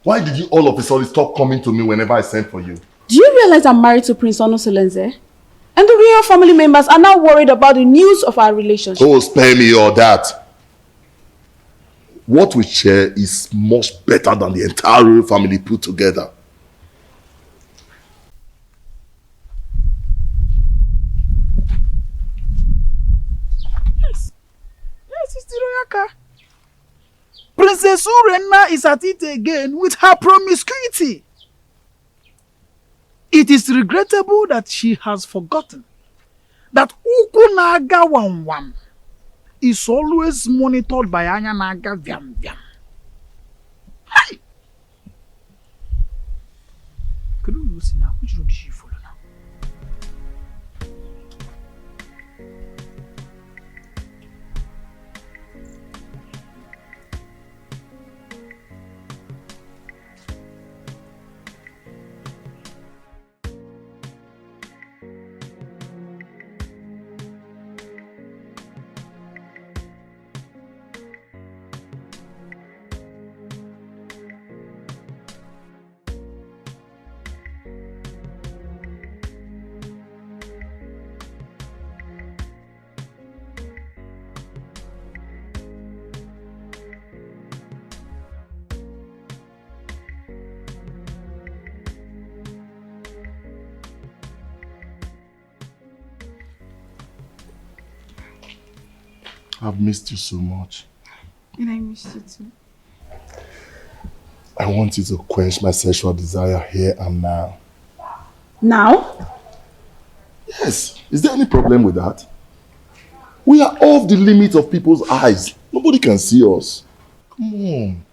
Why did you all of a sudden stop coming to me whenever I sent for you? Do you realize I'm married to Prince Onosolenze? And the real family members are now worried about the news of our relationship. Oh, spare me all that. What we share is much better than the entire royal family put together. Yes, it's the Royaka. Princess Urena is at it again with her promiscuity. It is regrettable that she has forgotten that Ukunaga Wam is always monitored by Anyanaga Vyam Vyam. Hi! Could you see now? Which road did she follow now? I've missed you so much. And I missed you too. I want you to quench my sexual desire here and now. Now? Yes. Is there any problem with that? We are off the limit of people's eyes. Nobody can see us. Come on.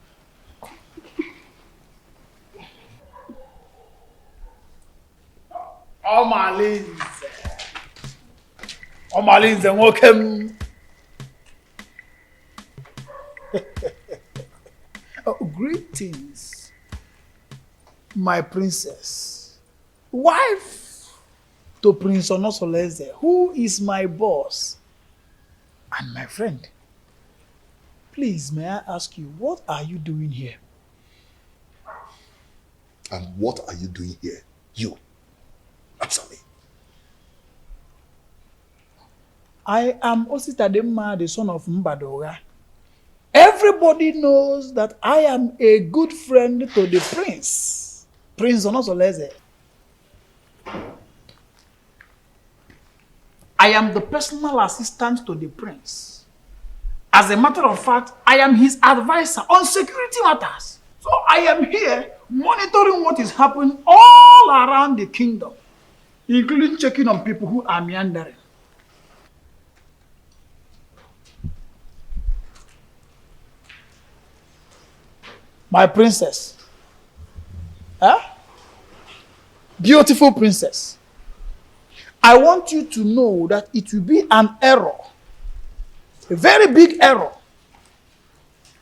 Omalinze, welcome. Greetings, my princess, wife to Prince Onosoleze, who is my boss and my friend. Please, may I ask you, what are you doing here? And what are you doing here? You. Answer me. I am Ositadema, the son of Mbadoga. Everybody knows that I am a good friend to the prince, Prince Onosoleze. I am the personal assistant to the prince. As a matter of fact, I am his advisor on security matters. So I am here monitoring what is happening all around the kingdom, including checking on people who are meandering. My princess. Huh? Beautiful princess. I want you to know that it will be an error, a very big error,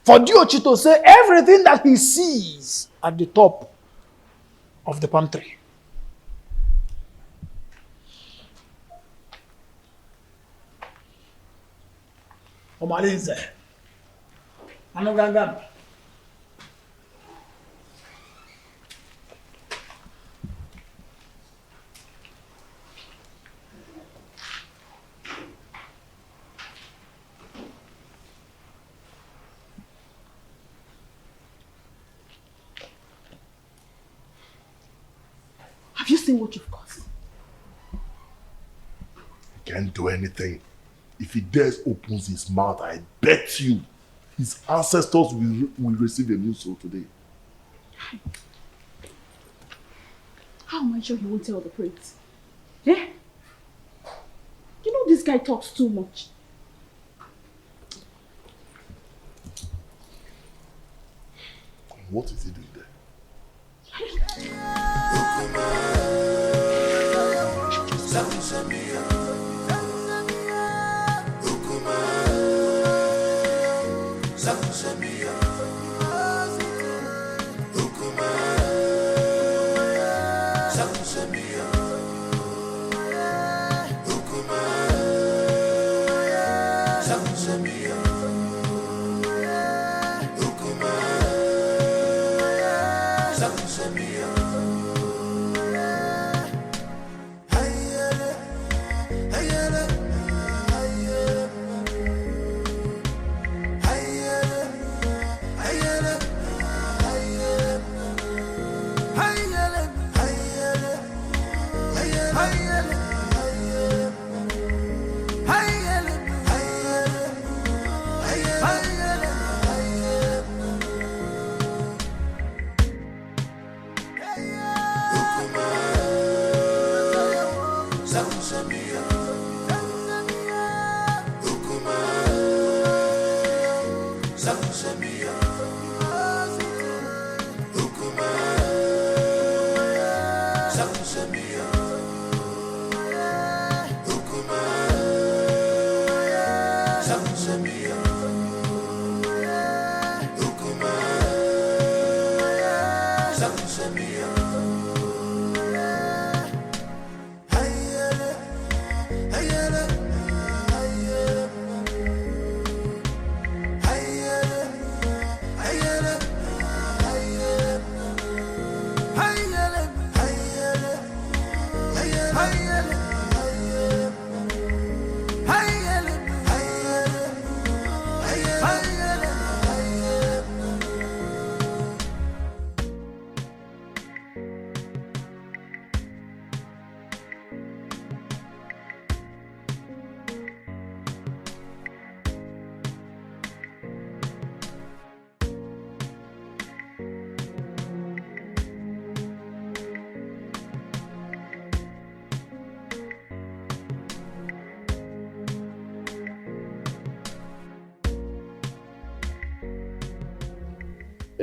for Diochi to say everything that he sees at the top of the pantry. Omalinze. Anoganga. Have you seen what you've caused? He can't do anything. If he dares opens his mouth, I bet you his ancestors will receive a new soul today. How am I sure he won't tell the prince? Eh? You know this guy talks too much. What is he doing there?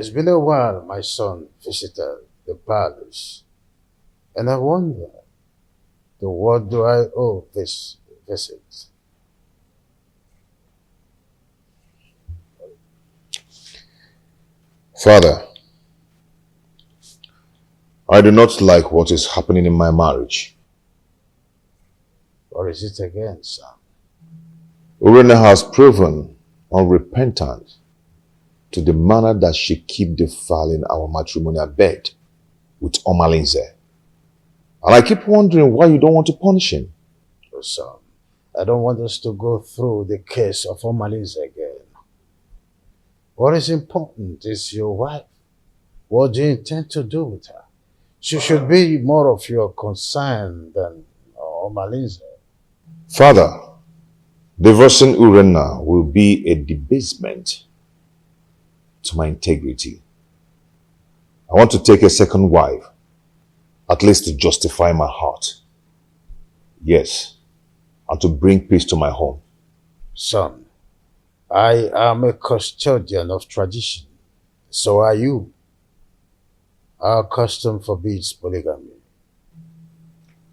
It's been a while my son visited the palace, and I wonder, to what do I owe this visit? Father, I do not like what is happening in my marriage. Or is it again, son? Urena has proven unrepentant to the manner that she keep defiling our matrimonial bed with Omalinze. And I keep wondering why you don't want to punish him. Oh, son, I don't want us to go through the case of Omalinze again. What is important is your wife. What do you intend to do with her? She should be more of your concern than Omalinze. Father, divorcing Urena will be a debasement to my integrity. I want to take a second wife, at least to justify my heart. Yes, and to bring peace to my home. Son, I am a custodian of tradition. So are you. Our custom forbids polygamy.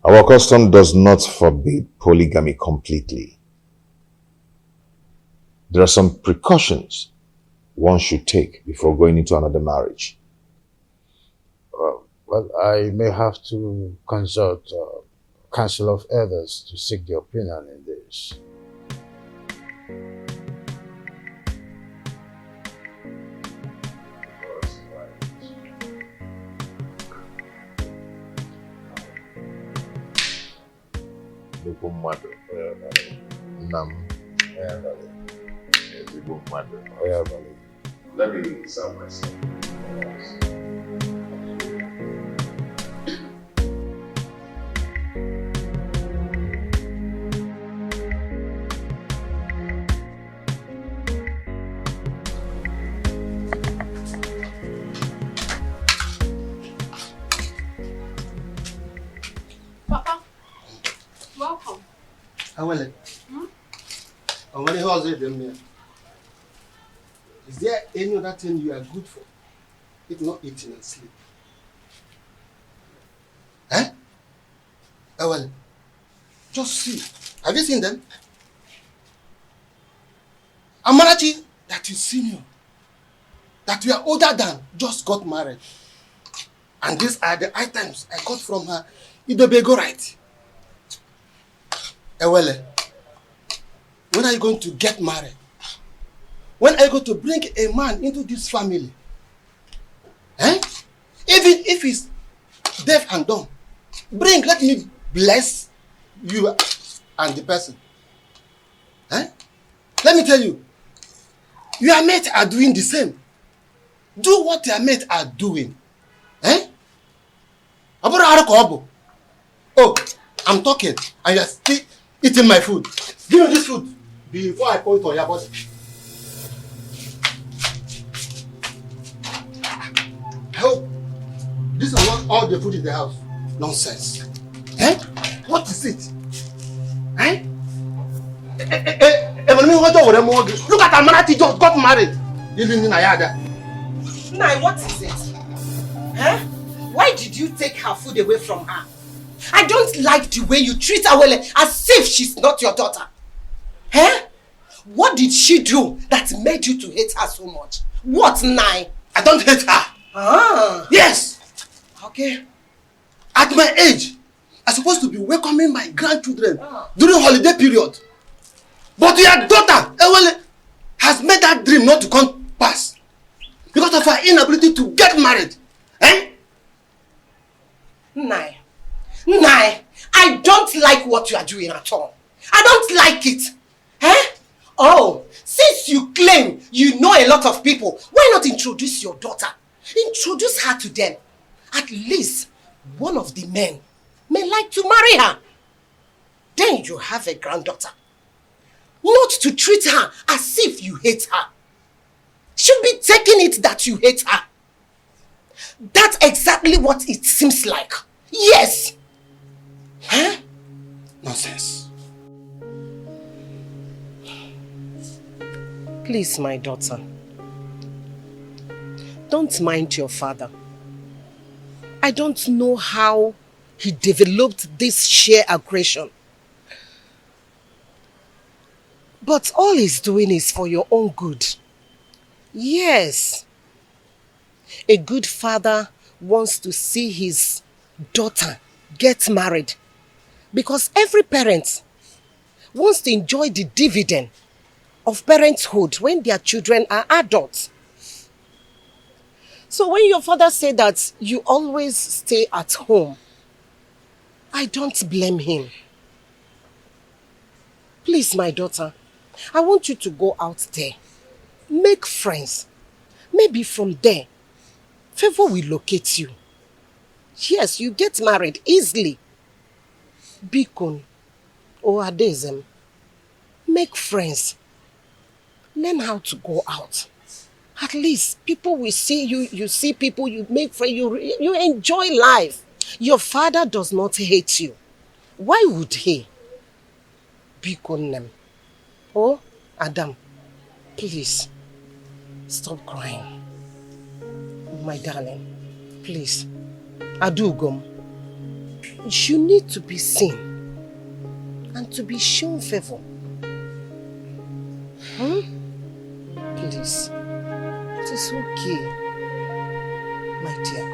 Our custom does not forbid polygamy completely. There are some precautions one should take before going into another marriage. Well, I may have to consult Council of Elders to seek the opinion in this. Let me serve myself. Papa, welcome. How are you? And when how's it them here? Is there any other thing you are good for? If not eating and sleep. Eh? Well, just see. Have you seen them? Amarachi, that is senior, that we are older than, just got married. And these are the items I got from her. Idobego right. Ewele, when are you going to get married? When are you going to bring a man into this family? Eh? If if he's deaf and dumb, bring, let me bless you and the person. Eh? Let me tell you, your mates are doing the same. Do what your mates are doing. Eh? Oh, I'm talking and you're still eating my food. Give me this food before I pour it on your body. I hope this is not all the food in the house. Nonsense. Eh? What is it? Eh? Look at Amanati just got married. Nai, what is it? Huh? Why did you take her food away from her? I don't like the way you treat her well, as if she's not your daughter. Huh? What did she do that made you to hate her so much? What, Nai? I don't hate her. Ah. Yes. Okay. At my age, I'm supposed to be welcoming my grandchildren during holiday period. But your daughter, Ewele, has made that dream not to come pass because of her inability to get married. Eh? Nai, I don't like what you are doing at all. I don't like it. Eh? Oh, since you claim you know a lot of people, why not introduce your daughter? Introduce her to them. At least one of the men may like to marry her. Then you have a granddaughter. Not to treat her as if you hate her. Should be taking it that you hate her. That's exactly what it seems like. Yes. Huh? Nonsense. Please, my daughter, don't mind your father. I don't know how he developed this sheer aggression. But all he's doing is for your own good. Yes. A good father wants to see his daughter get married because every parent wants to enjoy the dividend of parenthood when their children are adults. So when your father said that you always stay at home, I don't blame him. Please, my daughter, I want you to go out there, make friends. Maybe from there, favor will locate you. Yes, you get married easily. Bikon or Adezem, make friends. Learn how to go out. At least people will see you, you see people, you make friends, you enjoy life. Your father does not hate you. Why would he? Bikonem. Oh, Adam, please, stop crying. My darling, please. Adugom, you need to be seen and to be shown favor. Please. It is okay, my dear.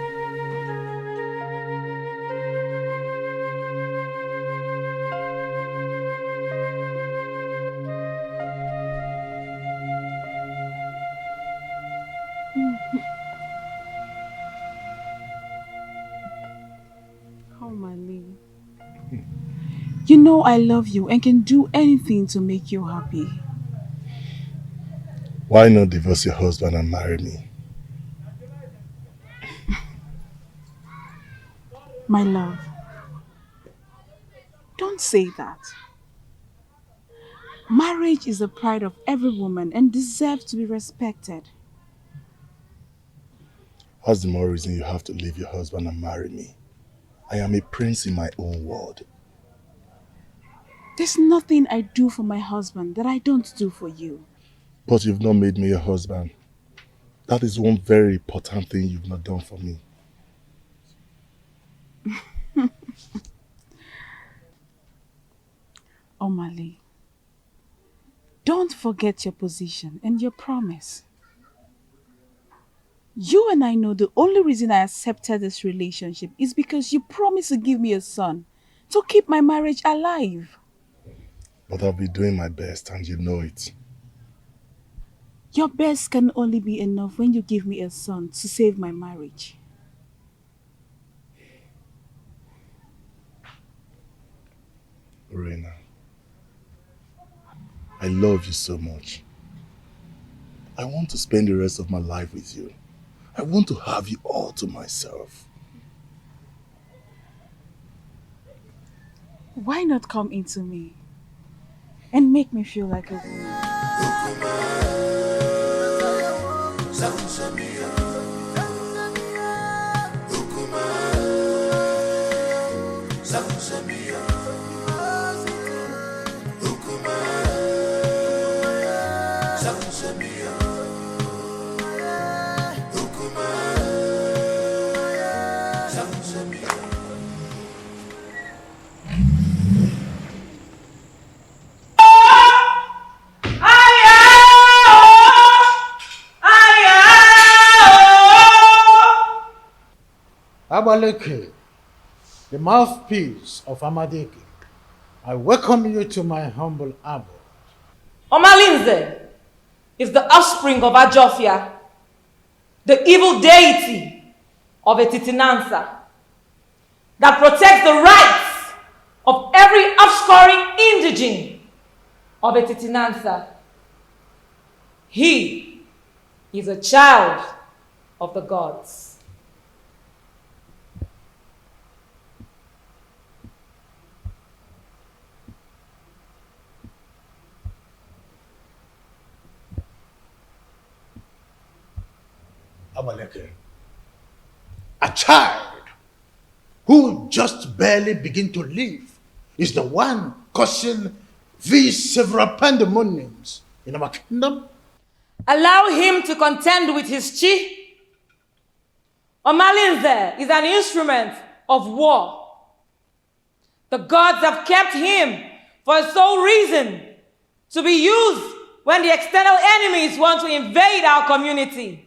Oh, my Lee. You know I love you and can do anything to make you happy. Why not divorce your husband and marry me? My love, don't say that. Marriage is the pride of every woman and deserves to be respected. What's the more reason you have to leave your husband and marry me? I am a prince in my own world. There's nothing I do for my husband that I don't do for you. But you've not made me your husband. That is one very important thing you've not done for me. Omali, don't forget your position and your promise. You and I know the only reason I accepted this relationship is because you promised to give me a son to keep my marriage alive. But I'll be doing my best and you know it. Your best can only be enough when you give me a son to save my marriage. Orena, I love you so much. I want to spend the rest of my life with you. I want to have you all to myself. Why not come into me and make me feel like a woman? Abaleke, the mouthpiece of Amadeke, I welcome you to my humble abode. Omalinze is the offspring of Ajofia, the evil deity of Etitinansa, that protects the rights of every offscoring indigene of Etitinansa. He is a child of the gods. Abaleke, a child who just barely begin to live is the one causing these several pandemoniums in our kingdom. Allow him to contend with his chi. Omalinze is an instrument of war. The gods have kept him for a sole reason, to be used when the external enemies want to invade our community.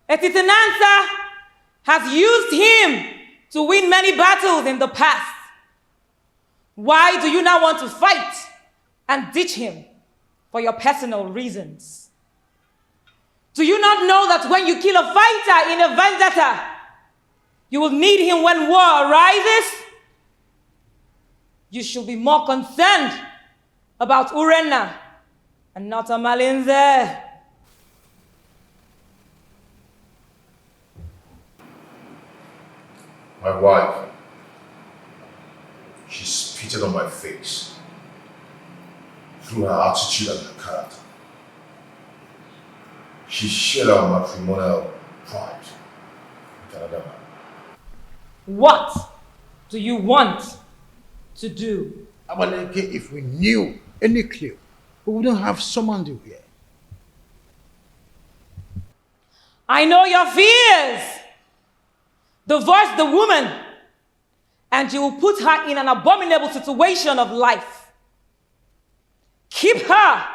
Etitinansa has used him to win many battles in the past. Why do you now want to fight and ditch him for your personal reasons? Do you not know that when you kill a fighter in a vendetta, you will need him when war arises? You should be more concerned about Urena and not Omalinze. My wife, she spitted on my face through her attitude and her character. She shared our matrimonial pride with another man. What do you want to do? Abaleke, if we knew any clue, we wouldn't have summoned you here. I know your fears. Divorce the woman, and you will put her in an abominable situation of life. Keep her,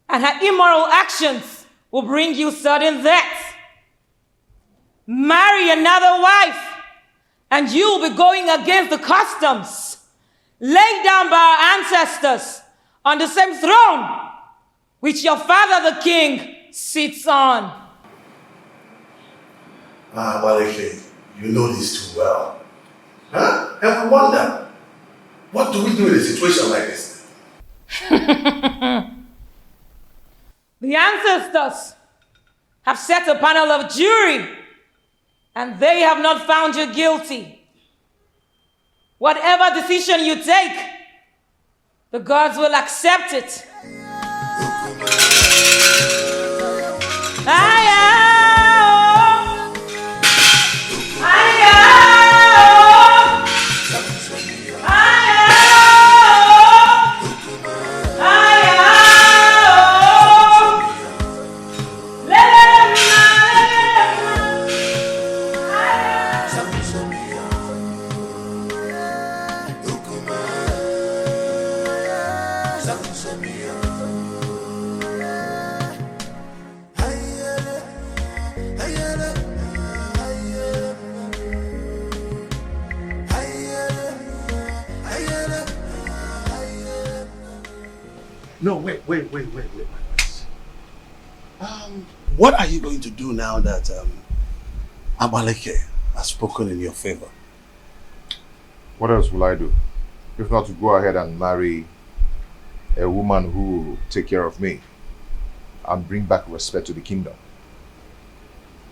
and her immoral actions will bring you sudden death. Marry another wife, and you will be going against the customs laid down by our ancestors on the same throne which your father the king sits on. Abaleke, you know this too well. Huh? And we wonder, what do we do in a situation like this? The ancestors have set a panel of jury, and they have not found you guilty. Whatever decision you take, the gods will accept it. No, wait. What are you going to do now that Abaleke has spoken in your favor? What else will I do? If not, to go ahead and marry a woman who will take care of me and bring back respect to the kingdom.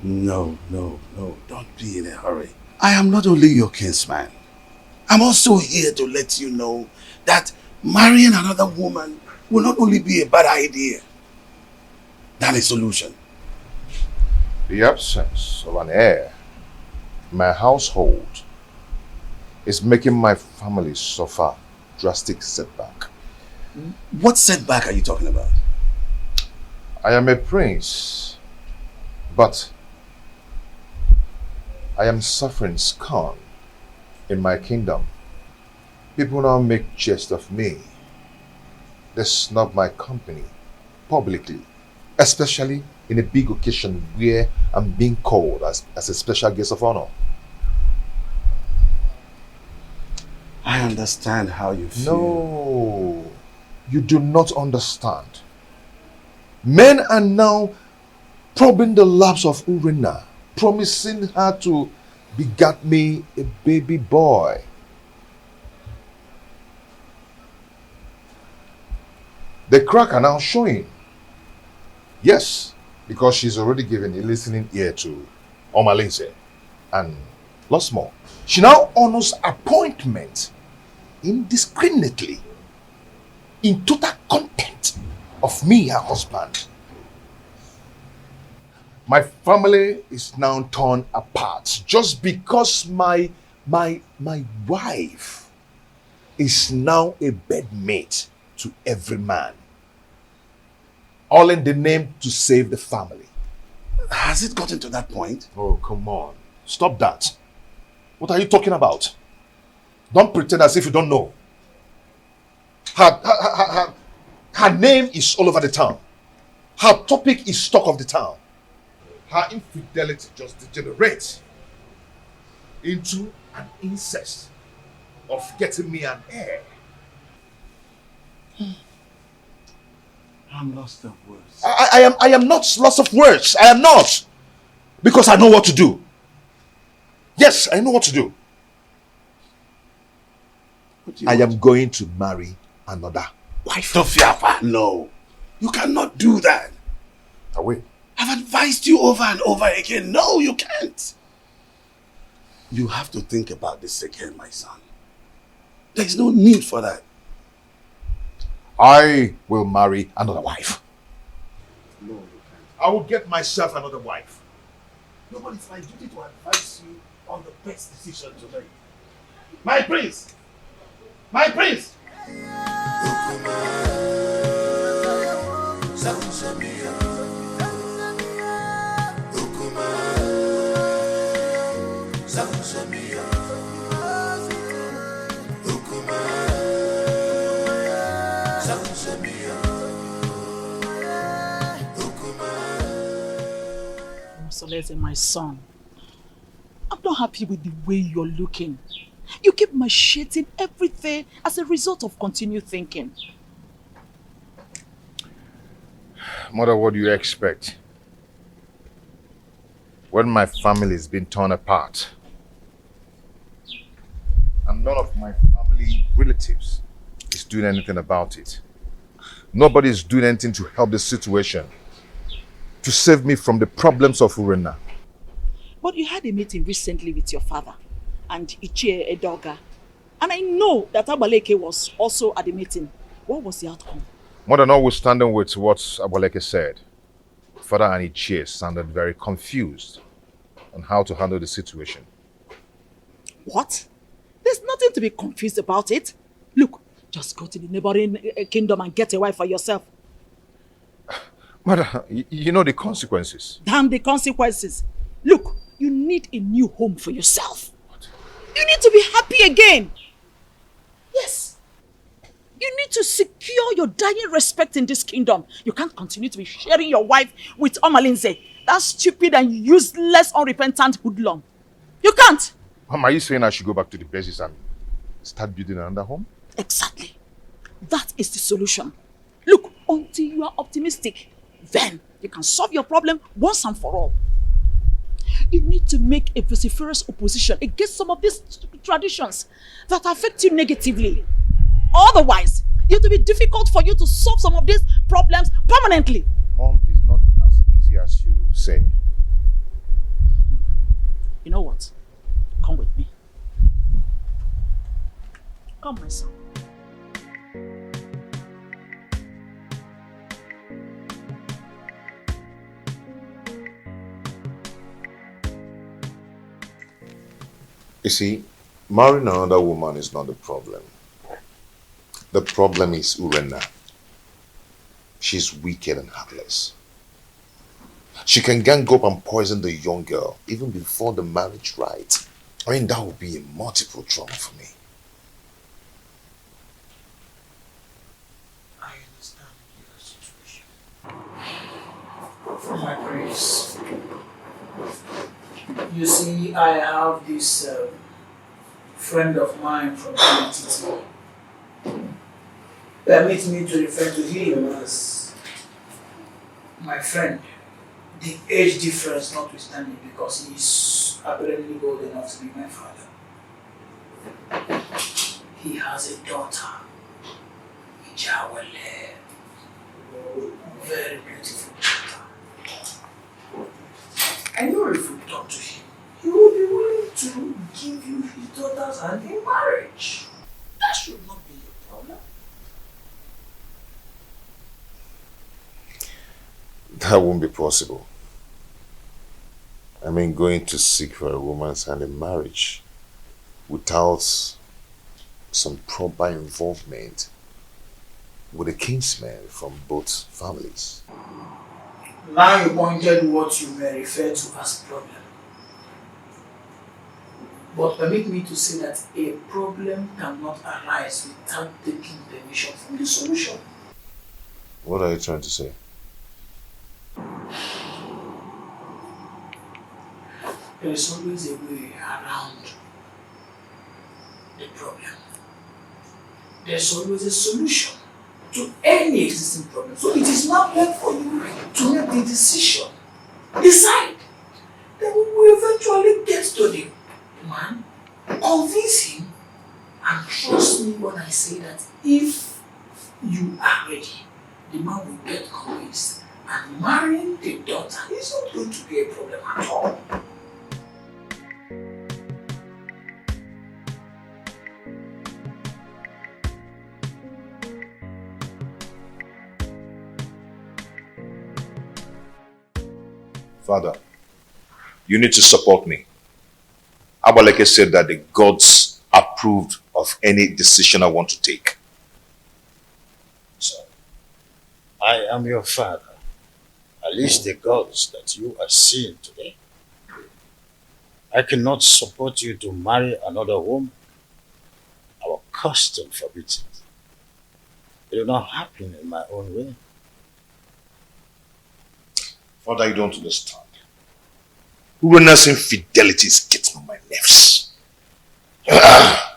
No, no, no. Don't be in a hurry. I am not only your kinsman. I'm also here to let you know that marrying another woman will not only be a bad idea than a solution. The absence of an heir in my household is making my family suffer drastic setback. What setback are you talking about? I am a prince, but I am suffering scorn in my kingdom. People now make jest of me. They snub my company publicly, especially in a big occasion where I'm being called as a special guest of honor. I understand how you feel. No, you do not understand. Men are now probing the laps of Urena, promising her to beget me a baby boy. The crack are now showing. Yes, because she's already given a listening ear to Omalinze. And lots more. She now honors appointment indiscriminately in total contempt of me, her husband. My family is now torn apart just because my wife is now a bedmate to every man. All in the name to save the family. Has it gotten to that point? Oh, come on. Stop that. What are you talking about? Don't pretend as if you don't know. Her name is all over the town. Her topic is talk of the town. Her infidelity just degenerates into an incest of getting me an heir. I'm lost of words. I am not lost of words. I am not. Because I know what to do. Yes, I know what to do. I am going to marry another wife. Tofiapa, no. You cannot do that. I will. I've advised you over and over again. No, you can't. You have to think about this again, my son. There is no need for that. I will marry another wife. No, you can't. I will get myself another wife. No, but it's my duty to advise you on the best decision to make. My prince! My prince! Solete, my son, I'm not happy with the way you're looking. You keep macheting everything as a result of continued thinking. Mother, what do you expect? When my family has been torn apart, and none of my family relatives is doing anything about it. Nobody is doing anything to help the situation, to save me from the problems of Urena. But you had a meeting recently with your father and Ichie Edoga. And I know that Abaleke was also at the meeting. What was the outcome? Mother, notwithstanding with what Abaleke said, Father and Ichie sounded very confused on how to handle the situation. What? There's nothing to be confused about it. Look, just go to the neighboring kingdom and get a wife for yourself. Mother, you know the consequences. Damn the consequences. Look, you need a new home for yourself. What? You need to be happy again. Yes. You need to secure your dying respect in this kingdom. You can't continue to be sharing your wife with Omalinze. That stupid and useless, unrepentant hoodlum. You can't. Mom, are you saying I should go back to the basis and start building another home? Exactly. That is the solution. Look, until you are optimistic, then you can solve your problem once and for all. You need to make a vociferous opposition against some of these traditions that affect you negatively. Otherwise, it will be difficult for you to solve some of these problems permanently. Mom, is not as easy as you say. You know what? Come with me. Come, my son. You see, marrying another woman is not the problem. The problem is Urena. She's wicked and heartless. She can gang up and poison the young girl even before the marriage rite. I mean, that would be a multiple trauma for me. I understand your situation. My praise. You see, I have this friend of mine from the permit me to refer to him as my friend. The age difference notwithstanding, because he's apparently old enough to be my father. He has a daughter, Ijawale, very beautiful daughter. I know if you talk to him, he will be willing to give you his daughter's hand in marriage. That should not be a problem. That won't be possible. I mean, going to seek for a woman's hand in marriage without some proper involvement with a kinsman from both families. Now you pointed what you may refer to as problem. But permit me to say that a problem cannot arise without taking permission from the solution. What are you trying to say? There is always a way around the problem. There's always a solution to any existing problem. So it is not left for you to make the decision. Decide. Then we will eventually get to the man, convince him, and trust me when I say that if you are ready, the man will get convinced, and marrying the daughter is not going to be a problem at all. Father, you need to support me. Abaleke said that the gods approved of any decision I want to take. So, I am your father. At least the gods that you are seeing today. I cannot support you to marry another woman. Our custom forbids it. It will not happen in my own way. Father, you don't understand. Urena's infidelity is getting on my nerves. Our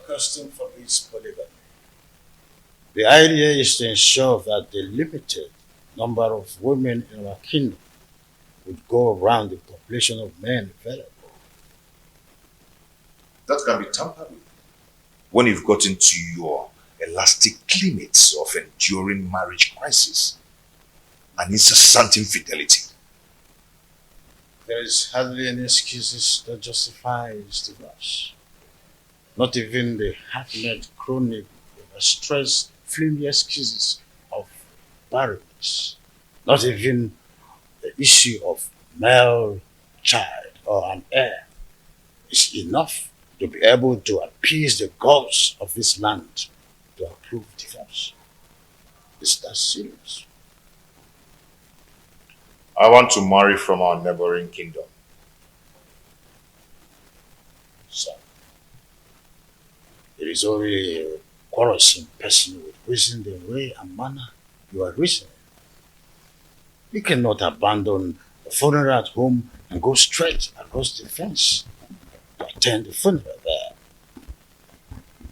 custom forbids polygamy. The idea is to ensure that the limited number of women in our kingdom would go around the population of men available. That can be tampered with when you've got into your elastic limits of enduring marriage crisis and incessant infidelity. There is hardly any excuses that justifies divorce. Not even the half-made chronic, stressed, flimsy excuses of barrenness. Not even the issue of male child or an heir is enough to be able to appease the gods of this land to approve divorce. Is that serious? I want to marry from our neighboring kingdom. So, it is only a quarrelsome person with reason the way and manner you are reasoning. You cannot abandon the funeral at home and go straight across the fence to attend the funeral there.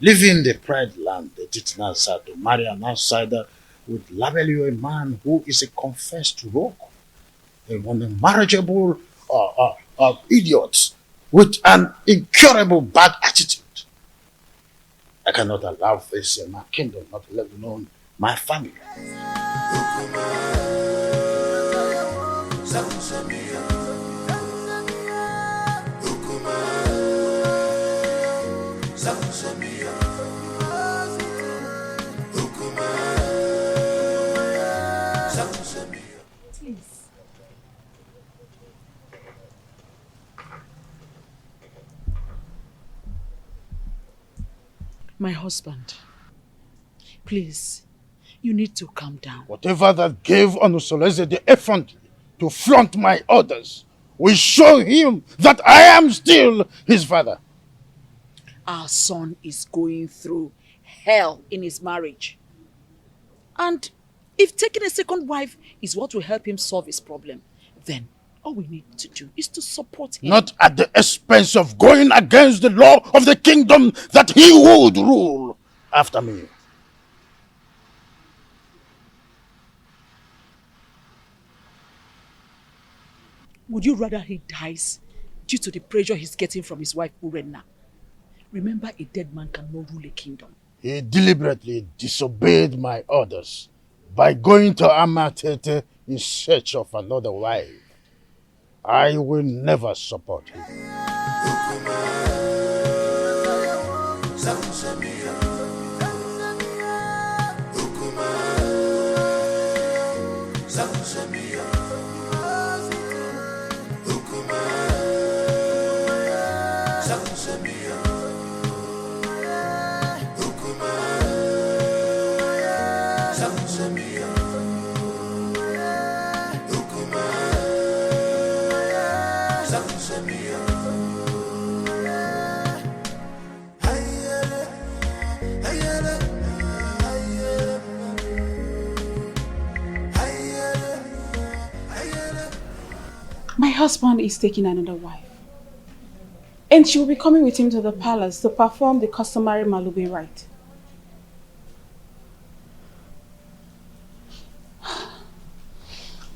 Leaving the pride land, the Titanasa, to marry an outsider would label you a man who is a confessed rogue, a unmarriageable idiot with an incurable bad attitude. I cannot allow this in my kingdom, not let alone my family. Please. My husband, please, you need to calm down. Whatever that gave Onusoleze the effrontery to flaunt my orders will show him that I am still his father. Our son is going through hell in his marriage. And if taking a second wife is what will help him solve his problem, then all we need to do is to support him. Not at the expense of going against the law of the kingdom that he would rule after me. Would you rather he dies due to the pressure he's getting from his wife Urenna? Remember, a dead man cannot rule a kingdom. He deliberately disobeyed my orders by going to Amatete in search of another wife. I will never support him. My husband is taking another wife. And she will be coming with him to the palace to perform the customary Malube rite.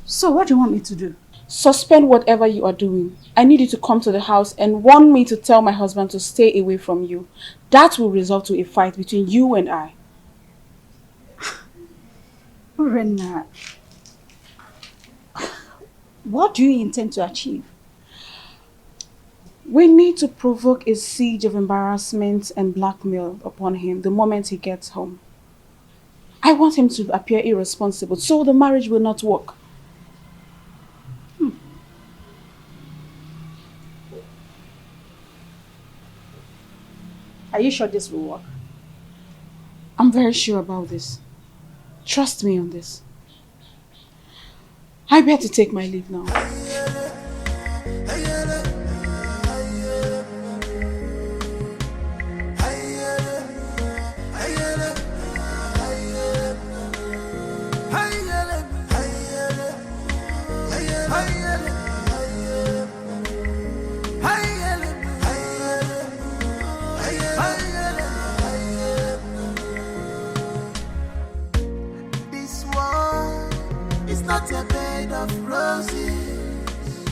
So what do you want me to do? Suspend whatever you are doing. I need you to come to the house and warn me to tell my husband to stay away from you. That will result to a fight between you and I. Urenna, what do you intend to achieve? We need to provoke a siege of embarrassment and blackmail upon him the moment he gets home. I want him to appear irresponsible so the marriage will not work. Are you sure this will work? I'm very sure about this. Trust me on this. I better take my leave now. Not a bed of roses.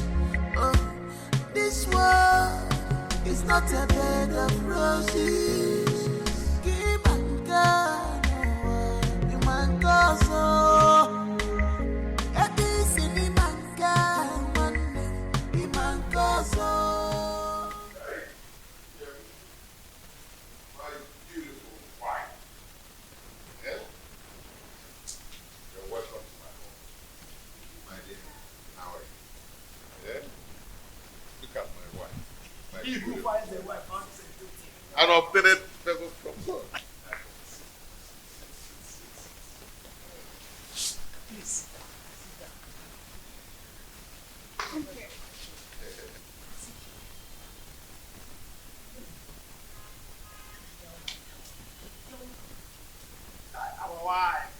Oh, this world is not a bed of roses. Give and God, you man go so. Every city man can, you man go so. My beautiful wife. Yeah? You're welcome to my home. My dear, how are you? Yeah? Look at my wife. My beautiful wife. An obtained favor from God. Please. Our wife.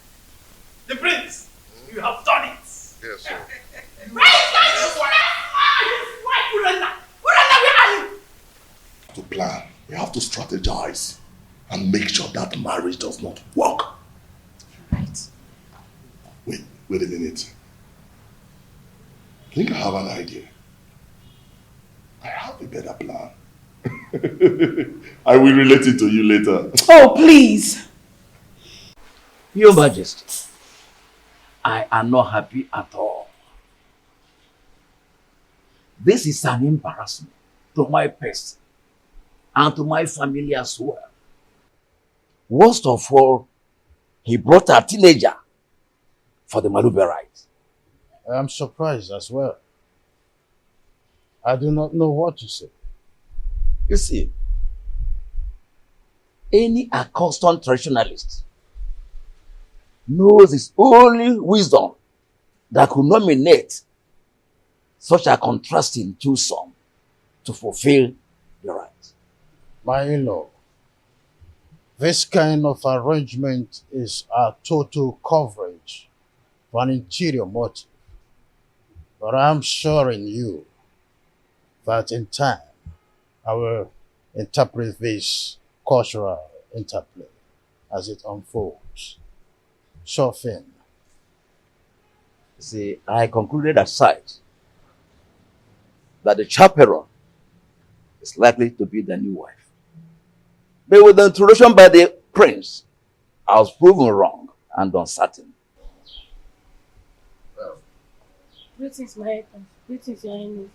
The prince, you have done it. Yes, sir. To plan, we have to strategize and make sure that marriage does not work. Right. Wait a minute. I think I have an idea. I have a better plan. I will relate it to you later. Oh, please. Your Majesty, I am not happy at all. This is an embarrassment to my person and to my family as well. Worst of all, he brought a teenager for the Malube rite. I am surprised as well. I do not know what to say. You see, any accustomed traditionalist knows it's only wisdom that could nominate such a contrasting twosome to fulfill the rite. My in-law, this kind of arrangement is a total coverage for an interior motive. But I'm assuring you that in time, I will interpret this cultural interplay as it unfolds. Sure thing. See, I concluded aside that the chaperone is likely to be the new wife. But with the introduction by the prince, I was proven wrong and uncertain. Greetings, my husband. Greetings, your highness.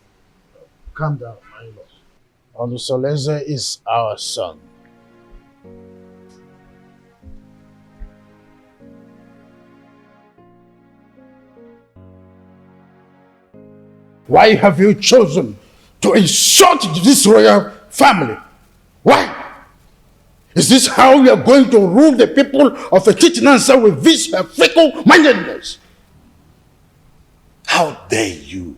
Calm down, my lord. Onusoleze is our son. Why have you chosen to insult this royal family? Why? Is this how you are going to rule the people of Etitinansa with this fickle-mindedness? How dare you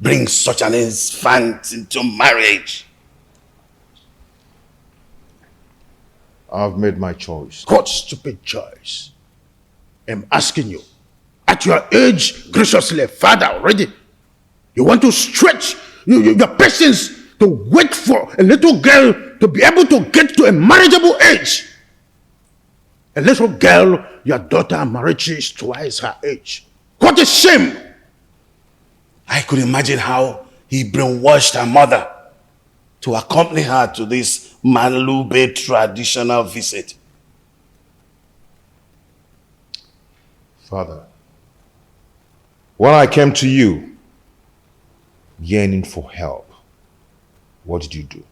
bring such an infant into marriage? I've made my choice. What stupid choice? I'm asking you. At your age, graciously, father already, you want to stretch your patience to wait for a little girl to be able to get to a marriageable age. A little girl, your daughter Marichi, is twice her age. What a shame! I could imagine how he brainwashed her mother to accompany her to this Malube traditional visit. Father, when I came to you, yearning for help, what did you do?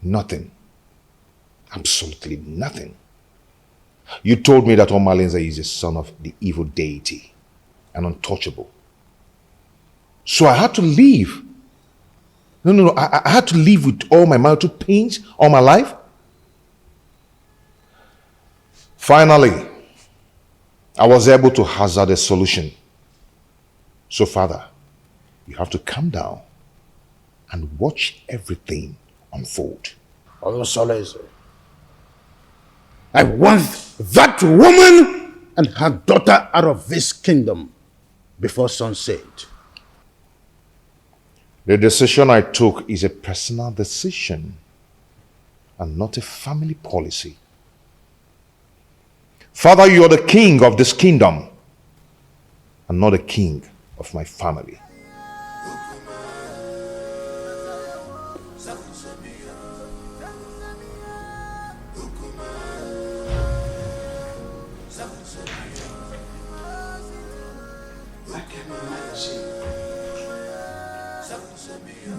Nothing. Absolutely nothing. You told me that Omalenza is the son of the evil deity and untouchable. So I had to leave. No. I had to live with all my marital pains all my life. Finally, I was able to hazard a solution. So, Father, you have to calm down and watch everything unfold. Onusoleze, I want that woman and her daughter out of this kingdom before sunset. The decision I took is a personal decision and not a family policy. Father, you are the king of this kingdom and not the king of my family.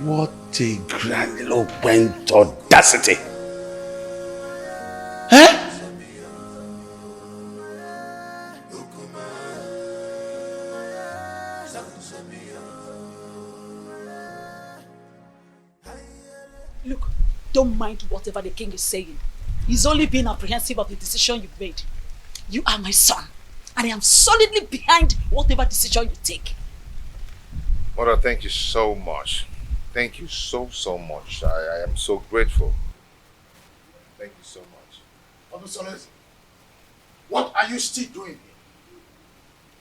What a grandiloquent audacity! Huh? Look, don't mind whatever the king is saying. He's only being apprehensive of the decision you've made. You are my son, and I am solidly behind whatever decision you take. Mother, thank you so much. Thank you so much. I am so grateful. Thank you so much. Onusoleze, what are you still doing here?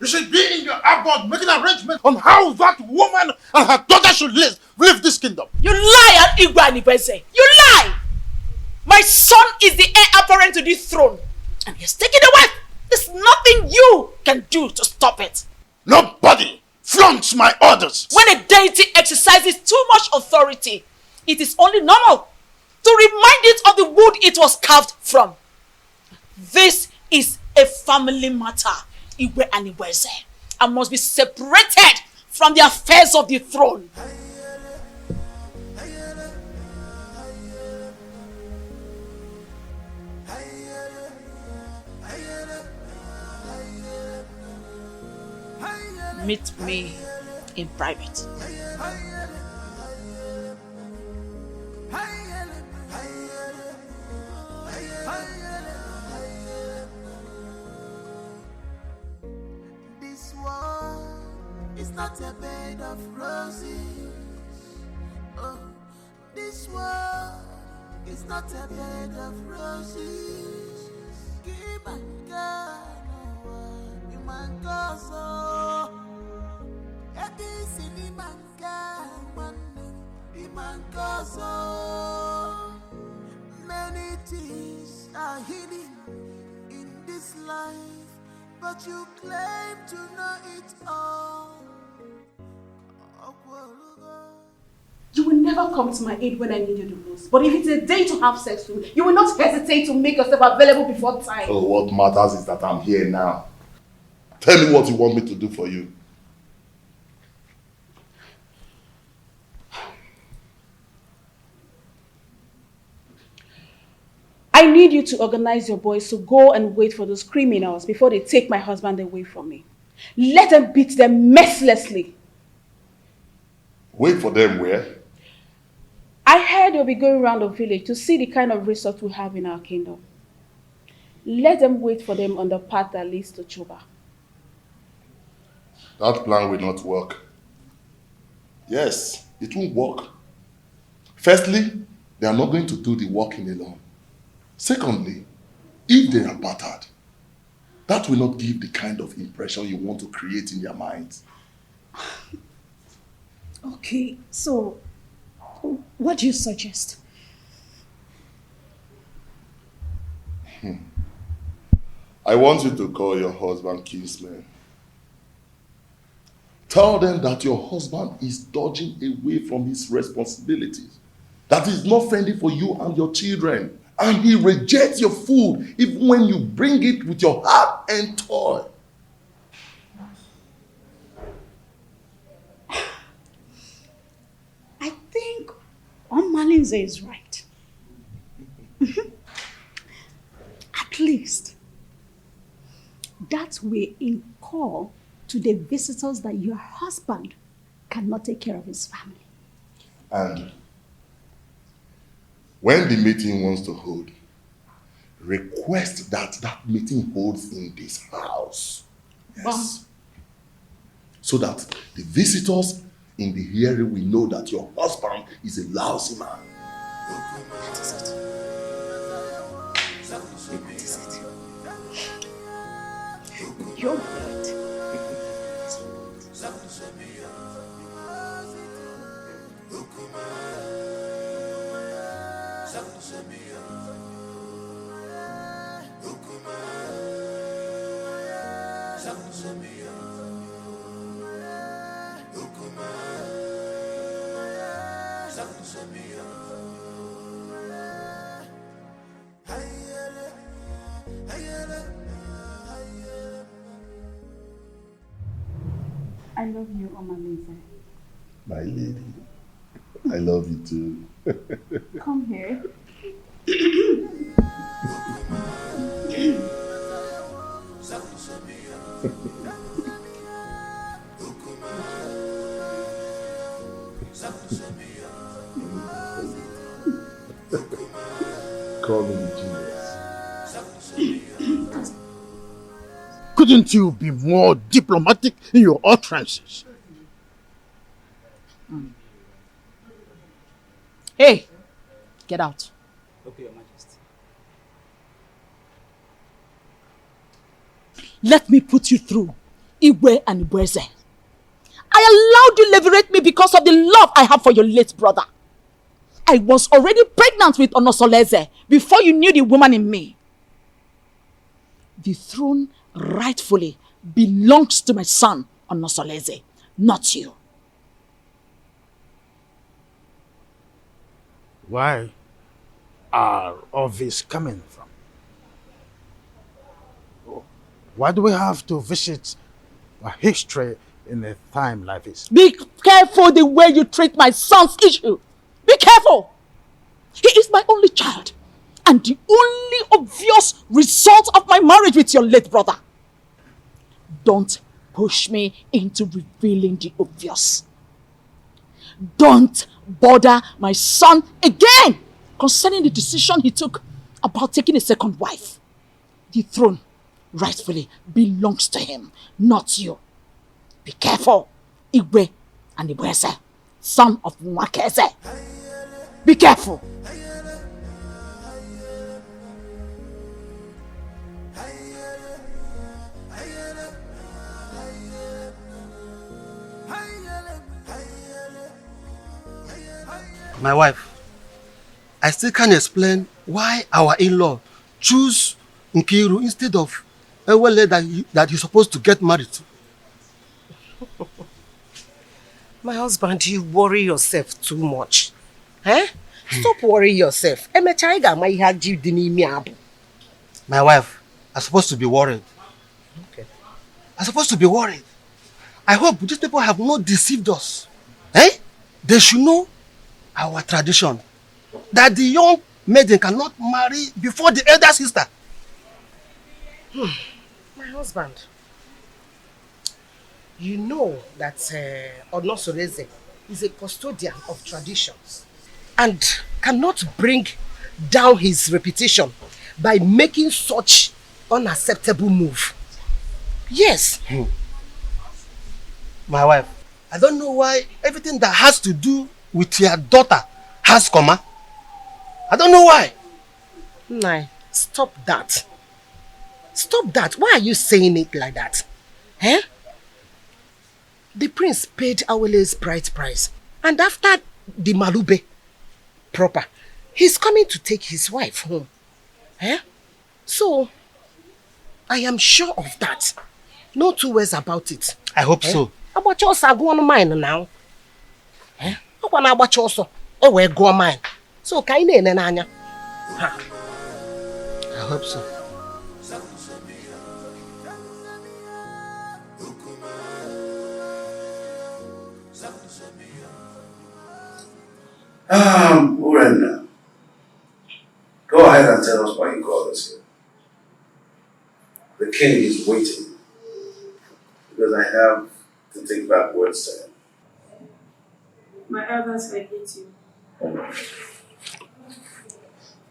You should be in your abode making arrangements on how that woman and her daughter should leave this kingdom. You lie, Igwe Anibeze. You lie! My son is the heir apparent to this throne, and he has taken the wife. There's nothing you can do to stop it. Nobody flaunts my orders. When a deity exercises too much authority, it is only normal to remind it of the wood it was carved from. This is a family matter, Igwe and Iweze, and must be separated from the affairs of the throne. Meet me in private. This world is not a bed of roses. Oh, this world is not a bed of roses. Keep and go, you man go so. This is the man go, the man go so. Many things are hidden in this life, but you claim to know it all. You will never come to my aid when I need you the most. But if it's a day to have sex with, you will not hesitate to make yourself available before time. Oh, what matters is that I'm here now. Tell me what you want me to do for you. I need you to organize your boys to go and wait for those criminals before they take my husband away from me. Let them beat them mercilessly. Wait for them where? I heard they'll be going around the village to see the kind of resource we have in our kingdom. Let them wait for them on the path that leads to Chuba. That plan will not work. Yes, it won't work. Firstly, they are not going to do the walking alone. Secondly, if they are battered, that will not give the kind of impression you want to create in their minds. Okay, so what do you suggest? I want you to call your husband kinsman. Tell them that your husband is dodging away from his responsibilities, that he's not friendly for you and your children, and he rejects your food even when you bring it with your heart and toil. I think Malinze is right. At least that way in call to the visitors that your husband cannot take care of his family. And when the meeting wants to hold, request that that meeting holds in this house. Yes. So that the visitors in the hearing will know that your husband is a lousy man. That is it. That is it. You're right. I love you, Omaleze. My lady, I love you too. Come here. Call me genius. Couldn't you be more diplomatic in your utterances? Hey, get out. Okay, Your Majesty. Let me put you through, Igwe and Ibweze. I allowed you liberate me because of the love I have for your late brother. I was already pregnant with Onosoleze before you knew the woman in me. The throne rightfully belongs to my son, Onosoleze, not you. Where are all this coming from? Why do we have to visit a history in a time like this? Be careful the way you treat my son's issue. Be careful. He is my only child and the only obvious result of my marriage with your late brother. Don't push me into revealing the obvious. Don't bother my son again concerning the decision he took about taking a second wife. The throne rightfully belongs to him, not you. Be careful, Igwe and Igweze, son of Nwakeze. Be careful. My wife, I still can't explain why our in-law choose Nkiru instead of Ewele that he's supposed to get married to. My husband, you worry yourself too much. Eh? Stop worrying yourself. My wife, I'm supposed to be worried. Okay. I'm supposed to be worried. I hope these people have not deceived us. Eh? They should know our tradition. That the young maiden cannot marry before the elder sister. My husband, you know that Onosoreze is a custodian of traditions and cannot bring down his reputation by making such unacceptable move. Yes. My wife, I don't know why everything that has to do with your daughter has comma. I don't know why. Nah, stop that. Stop that. Why are you saying it like that? Eh? The prince paid Awele's bride price. And after the Malube proper, he's coming to take his wife home. Eh? So, I am sure of that. No two ways about it. I hope so. About yours, go on mine now. Eh? I want about yours. Oh, well, go on mine. So, can you nanya? I hope so. Urenna, go ahead and tell us why you called us here. The king is waiting because I have to take back words to him. My elders, I hate you.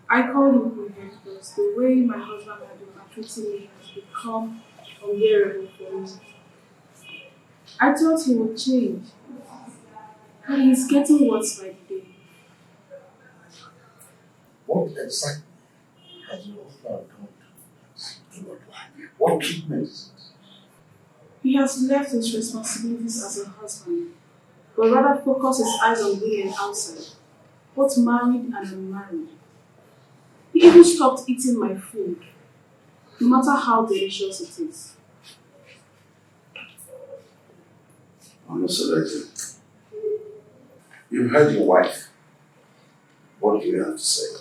I called him here because the way my husband had been treating me has become unbearable for me. I thought he would change, but he's getting worse by the day. What exactly has your husband done to your wife? What treatment is it? He has left his responsibilities as a husband, but rather focus his eyes on women outside, both married and unmarried. He even stopped eating my food, no matter how delicious it is. I'm not selected. You've heard your wife. What do you have to say?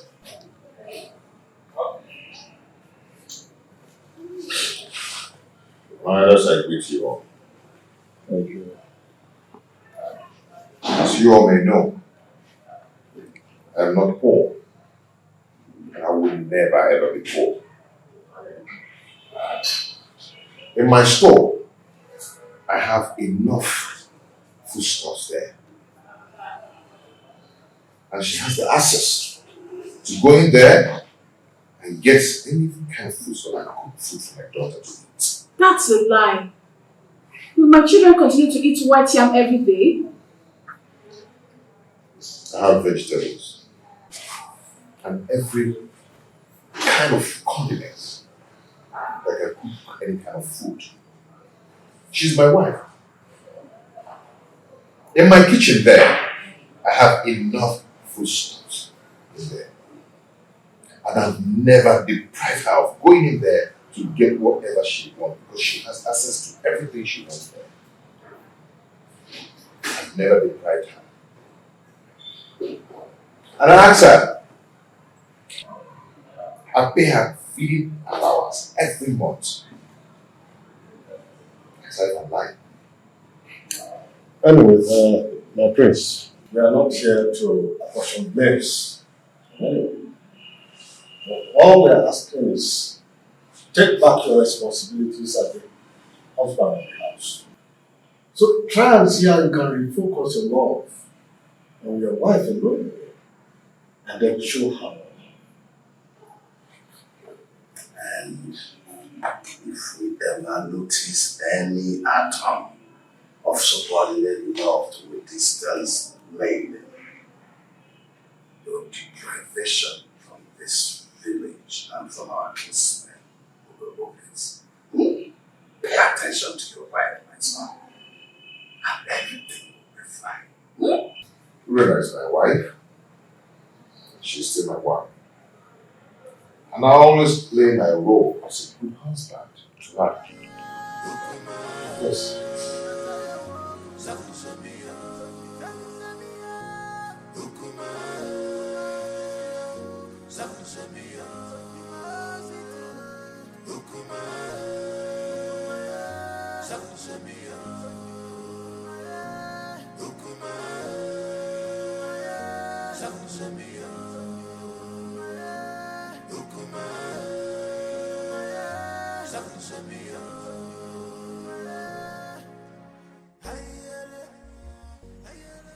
My elders, I greet you all. Thank you. As you all may know, I am not poor, and I will never ever be poor. In my store, I have enough foodstuffs there. And she has the access to go in there and get any kind of food so I can cook food for my daughter to eat. That's a lie. Will my children continue to eat white yam every day? I have vegetables and every kind of condiments that can cook any kind of food. She's my wife. In my kitchen there, I have enough foodstuffs in there. And I've never deprived her of going in there to get whatever she wants because she has access to everything she wants there. I've never deprived her. And I ask her, I pay her feeding allowance every month. Aside from life. Anyway, my prince, we are not here to apportion blames. All we are asking is take back your responsibilities as the husband of the house. So try and see how you can refocus your love on your wife alone and then show her. And if we ever notice any atom of subordinate love to a distance maiden, your deprivation from this village and from our kinsmen will be obvious. Pay attention to your wife, my son, and everything will be fine. Rena is my wife. She's still my wife. And I always play my role as a good husband to her. Yes.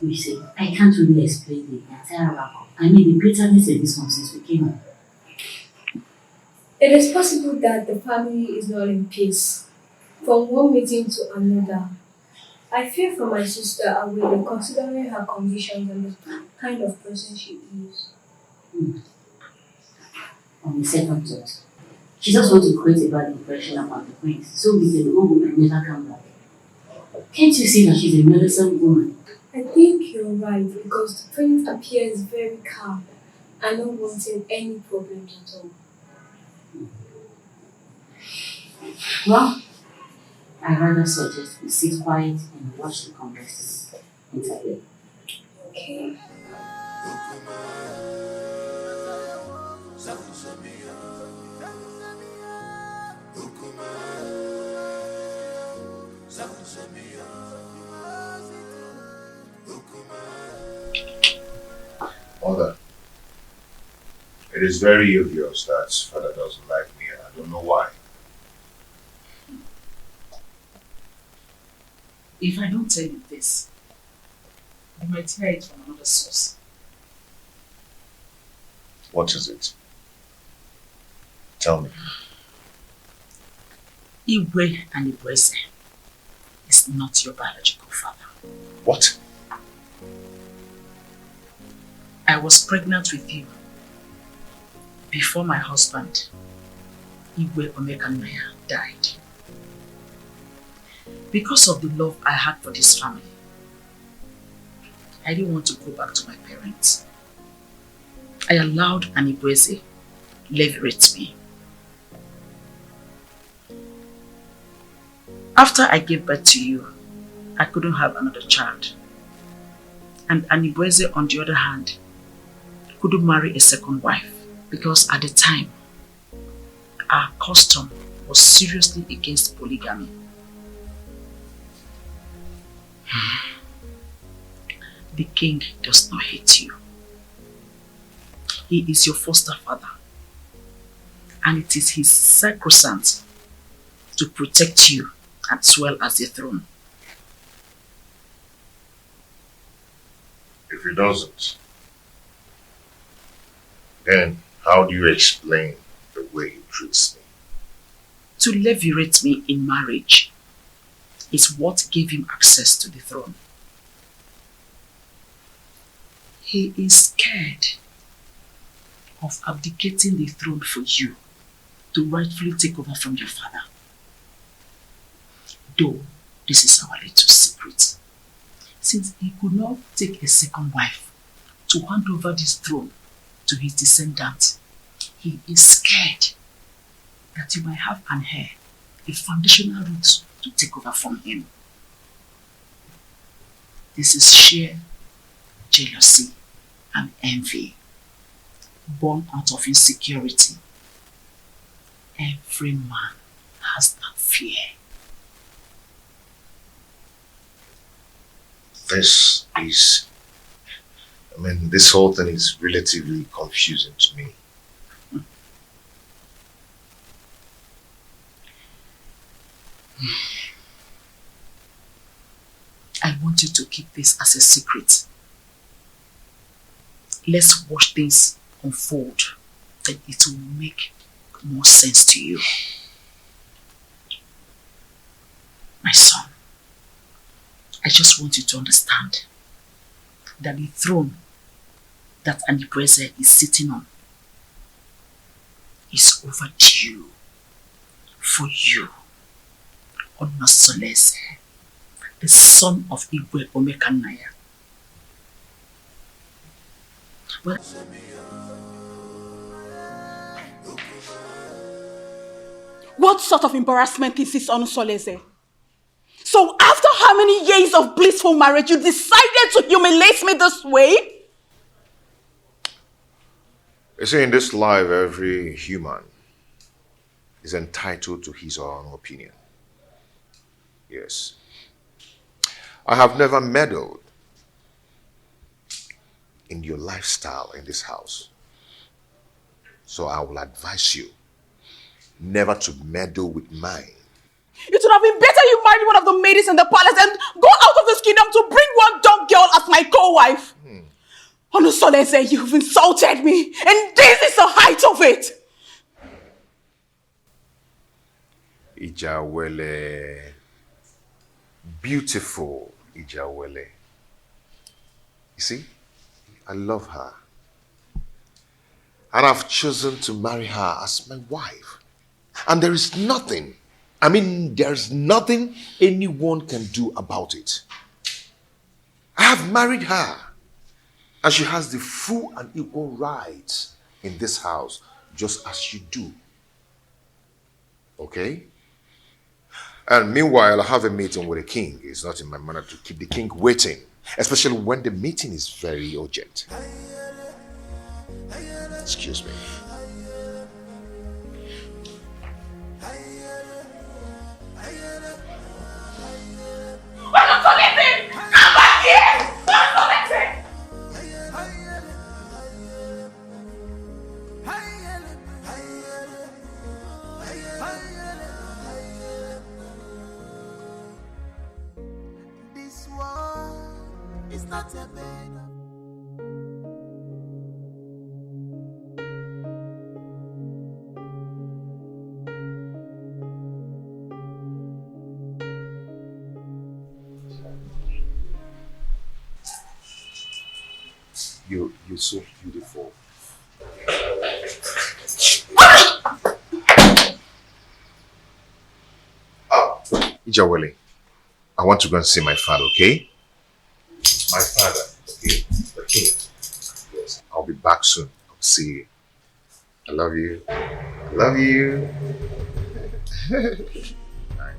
You see, I can't really explain the entire outcome. I mean, the bitterness in this one since we came home. It is possible that the family is not in peace. From one meeting to another, I fear for my sister and will be considering her conditions and the kind of person she is. On the second thought, she just wants to create a bad impression about the prince so we can go home and never come back. Can't you see that she's a meddlesome woman? I think you're right because the prince appears very calm and not wanting any problems at all. Well, I rather suggest we sit quiet and watch the conversation interview. Okay. Mother, it is very obvious that father doesn't like me and I don't know why. If I don't tell you this, you might hear it from another source. What is it? Tell me. Igwe and Igweze is not your biological father. What? I was pregnant with you before my husband, Igwe Omekanaya, died. Because of the love I had for this family, I didn't want to go back to my parents. I allowed an Igweze leverage me. After I gave birth to you, I couldn't have another child. And Anibweze, on the other hand, couldn't marry a second wife because at the time, our custom was seriously against polygamy. The king does not hate you. He is your foster father. And it is his sacrosanct to protect you as well as the throne. If he doesn't, then how do you explain the way he treats me? To levirate me in marriage is what gave him access to the throne. He is scared of abdicating the throne for you to rightfully take over from your father. Though this is our little secret, since he could not take a second wife to hand over this throne to his descendants, he is scared that you might have an heir, a foundational root to take over from him. This is sheer jealousy and envy, born out of insecurity. Every man has that fear. This whole thing is relatively confusing to me. I want you to keep this as a secret. Let's watch things unfold, then it will make more sense to you. My son, I just want you to understand that the throne that Anipreze is sitting on is overdue for you, Onosolese, the son of Igwe Omekanaya. Well, What sort of embarrassment is this, Onosolese? So after how many years of blissful marriage, you decided to humiliate me this way? You see, in this life, every human is entitled to his or her own opinion. Yes. I have never meddled in your lifestyle in this house. So I will advise you never to meddle with mine. It would have been better you married one of the ladies in the palace and go out of this kingdom to bring one dumb girl as my co-wife. Onosolese, you've insulted me, and this is the height of it. Ijawele. Beautiful Ijawele. You see, I love her. And I've chosen to marry her as my wife. And there's nothing anyone can do about it. I have married her. And she has the full and equal rights in this house, just as you do. Okay? And meanwhile, I have a meeting with the king. It's not in my manner to keep the king waiting, especially when the meeting is very urgent. Excuse me. Onosolese, come back here! Onosolese! This world is not a bed of You're so beautiful. Ijawele, I want to go and see my father, okay? My father, okay? The king. Yes, I'll be back soon. I'll see you. I love you. I love you. Bye.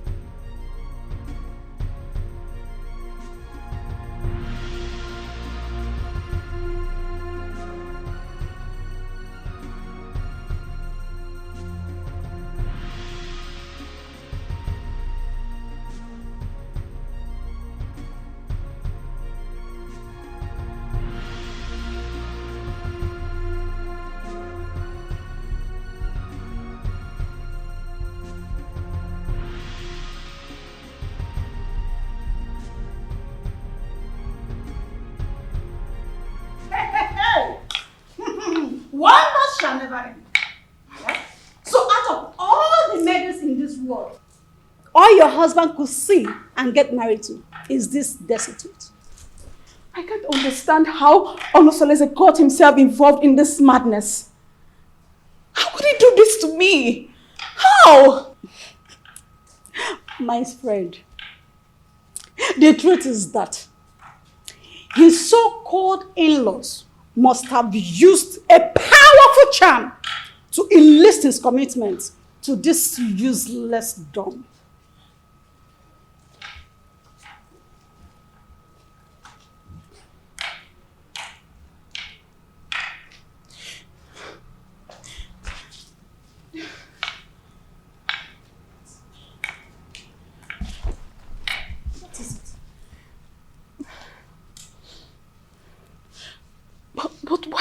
Wonders shall never end. Yeah? So out of all the maidens in this world, all your husband could see and get married to is this destitute. I can't understand how Onosolese got himself involved in this madness. How could he do this to me? How? My friend, the truth is that his so-called in-laws must have used a powerful charm to enlist his commitment to this useless dumb.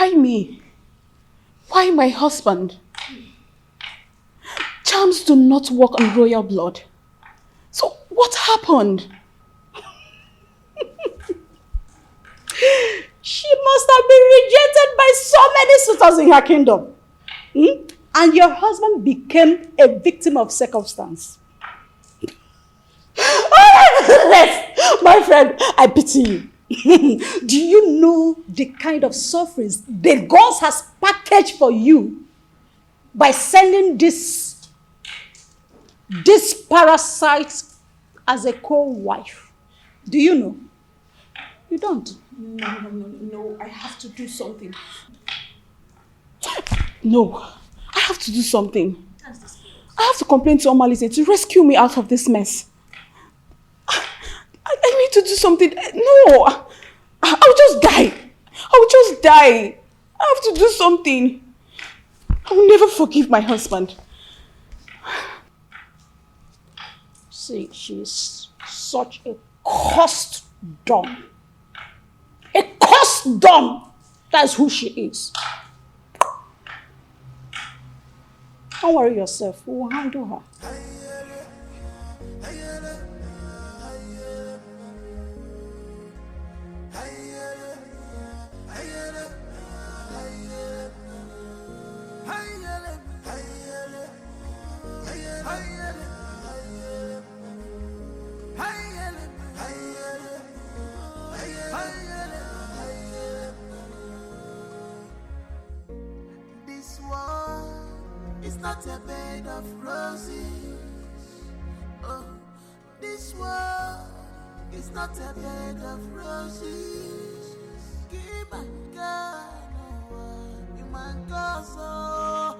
Why me? Why my husband? Charms do not work on royal blood. So what happened? She must have been rejected by so many suitors in her kingdom. And your husband became a victim of circumstance. My friend, I pity you. Do you know the kind of sufferings the gods has packaged for you by sending this parasite as a co-wife? Do you know? You don't. No, I have to do something. No, I have to do something. I have to complain to Omalize to rescue me out of this mess. I need to do something. No, I'll just die. I'll just die. I have to do something. I will never forgive my husband. See, she's such a cursed dumb. A cursed dumb. That's who she is. Don't worry yourself. We will handle her. This world is not a bed of roses. Oh, this world is not a bed of roses. Keep on going, you man go so.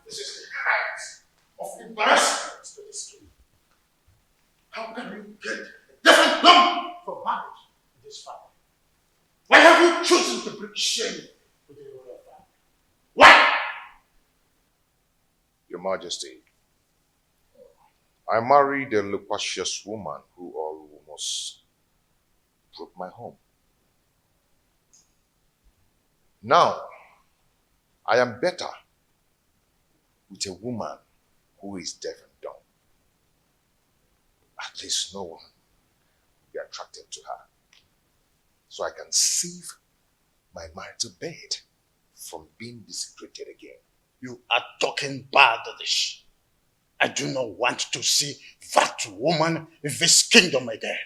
This is the height of embarrassment to this street. How can you get a different number for marriage in this family? Why have you chosen to bring shame to the royal family? Why? Your Majesty, I married a loquacious woman who almost broke my home. Now, I am better with a woman who is deaf and dumb. At least no one will be attracted to her. So I can save my marital bed from being desecrated again. You are talking baddish. I do not want to see that woman in this kingdom again.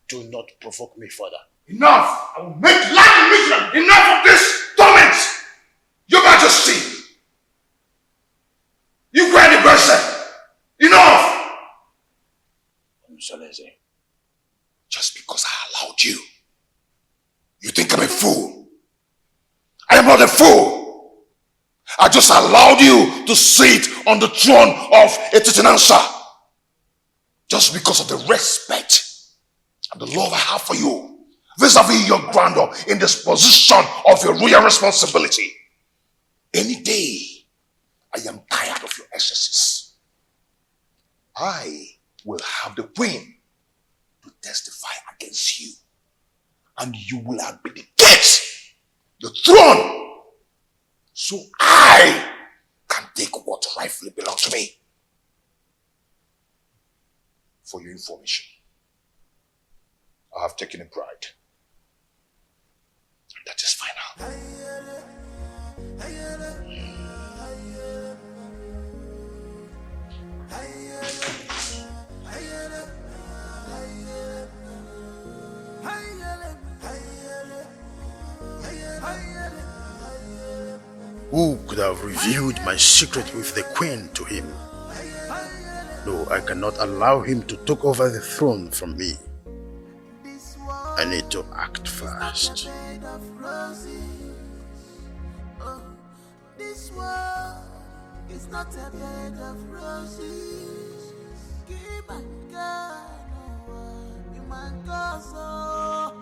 Do not provoke me further. Enough! I will make life miserable! Enough of this torment! Your Majesty! You cried the person! Enough! Soleze, Just because I allowed you, you think I'm a fool? I am not a fool! I just allowed you to sit on the throne of a Titanansa just because of the respect and the love I have for you vis-a-vis your grandeur in this position of your royal responsibility. Any day, I am tired of your excesses. I will have the queen to testify against you, and you will abdicate the throne so I can take what rightfully belongs to me. For your information, I have taken a bride. And that is final. who could have revealed my secret with the queen to him? No, I cannot allow him to take over the throne from me. I need to act fast. This world is not a bed of roses. Keep on going, you man go so.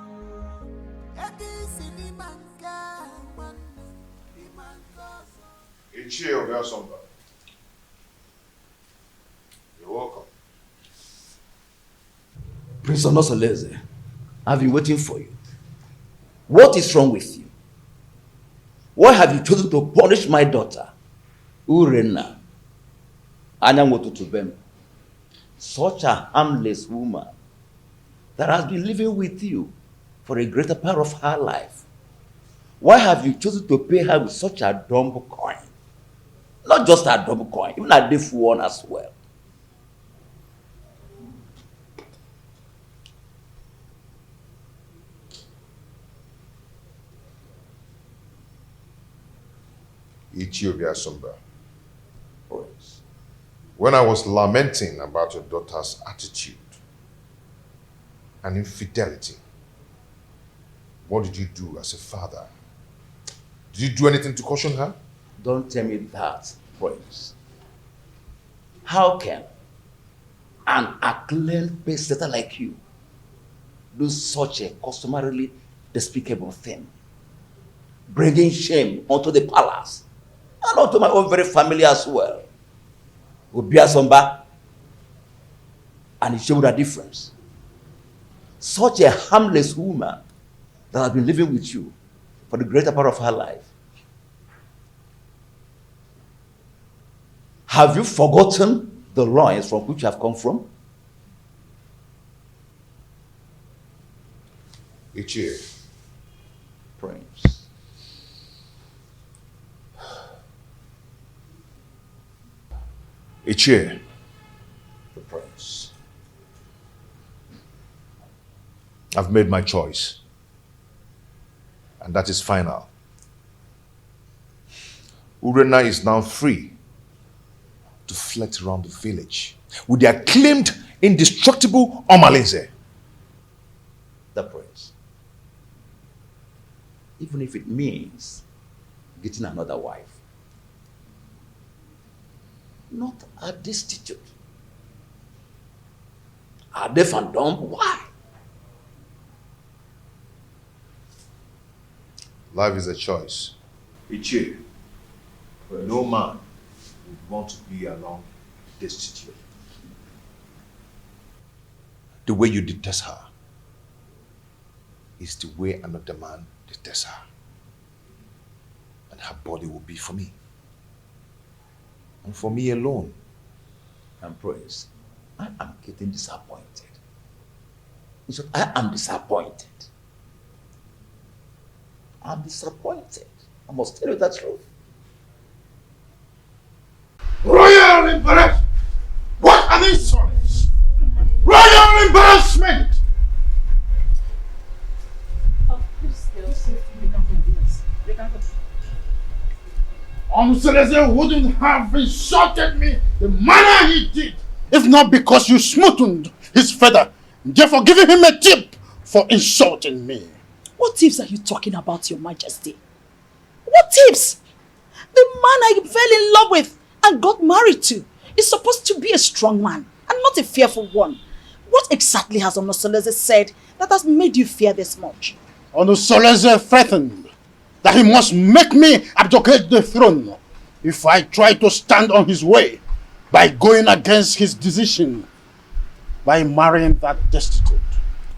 You're welcome. Prince Onosoleze, I've been waiting for you. What is wrong with you? Why have you chosen to punish my daughter, Urenna, Anyangotutubem, such a harmless woman that has been living with you for a greater part of her life? Why have you chosen to pay her with such a dumb coin? Not just a dumb coin, even a deaf one as well. Ethiopia Sumba. When I was lamenting about your daughter's attitude and infidelity, what did you do as a father? Did you do anything to caution her? Don't tell me that, Prince. How can an acclaimed pace-setter like you do such a customarily despicable thing? Bringing shame onto the palace and onto my own very family as well. Obia Somba, and it showed a difference. Such a harmless woman that has been living with you for the greater part of her life. Have you forgotten the lines from which you have come from? Ichie. Prince. Ichie. The prince. I've made my choice. And that is final. Urenna is now free to flit around the village with the acclaimed, indestructible Omalinze. The prince. Even if it means getting another wife. Not a destitute. A deaf and dumb? Why? Life is a choice. Ichie, no man would want to be alone destitute. The way you detest her is the way another man detests her. And her body will be for me. And for me alone. And Prince, I am getting disappointed. In short, I am disappointed. I'm disappointed. I must tell you the truth. Royal embarrassment! What an insolence! Royal embarrassment! Seleze wouldn't have insulted me the manner he did if not because you smoothened his feather, therefore giving him a tip for insulting me. What tips are you talking about, Your Majesty? What tips? The man I fell in love with and got married to is supposed to be a strong man and not a fearful one. What exactly has Onosoleze said that has made you fear this much? Onosoleze threatened that he must make me abdicate the throne if I try to stand on his way by going against his decision by marrying that destitute.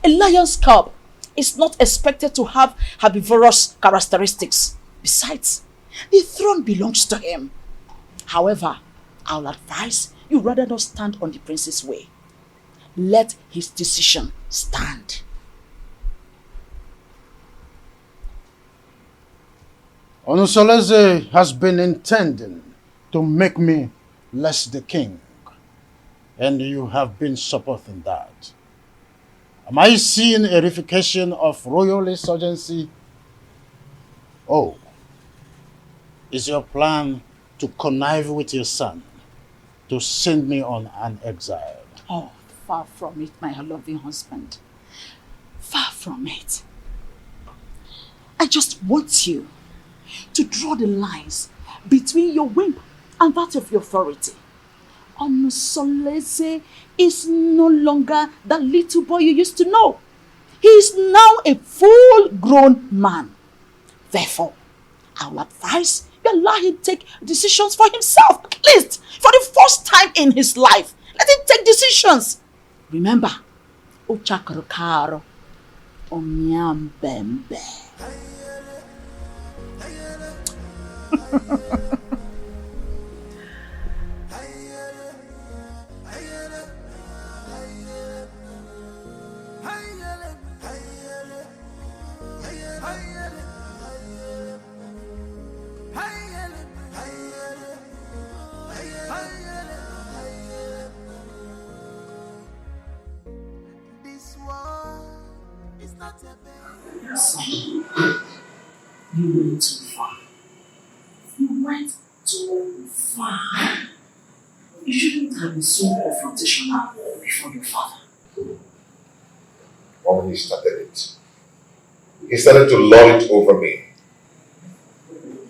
A lion's cub is not expected to have herbivorous characteristics. Besides, the throne belongs to him. However, I'll advise you rather not stand on the prince's way. Let his decision stand. Onosoleze has been intending to make me less the king, and you have been supporting that. Am I seeing a reification of royal insurgency? Oh, is your plan to connive with your son to send me on an exile? Oh, far from it, my loving husband. Far from it. I just want you to draw the lines between your whim and that of your authority. Onosoleze is no longer the little boy you used to know. He is now a full-grown man. Therefore, I will advise you allow him take decisions for himself, at least for the first time in his life. Let him take decisions. Remember, Uchakarokaro, Omiam Bembe. You went too far. You went too far. You shouldn't have been so confrontational before your father. When he started it, he started to lord it over me.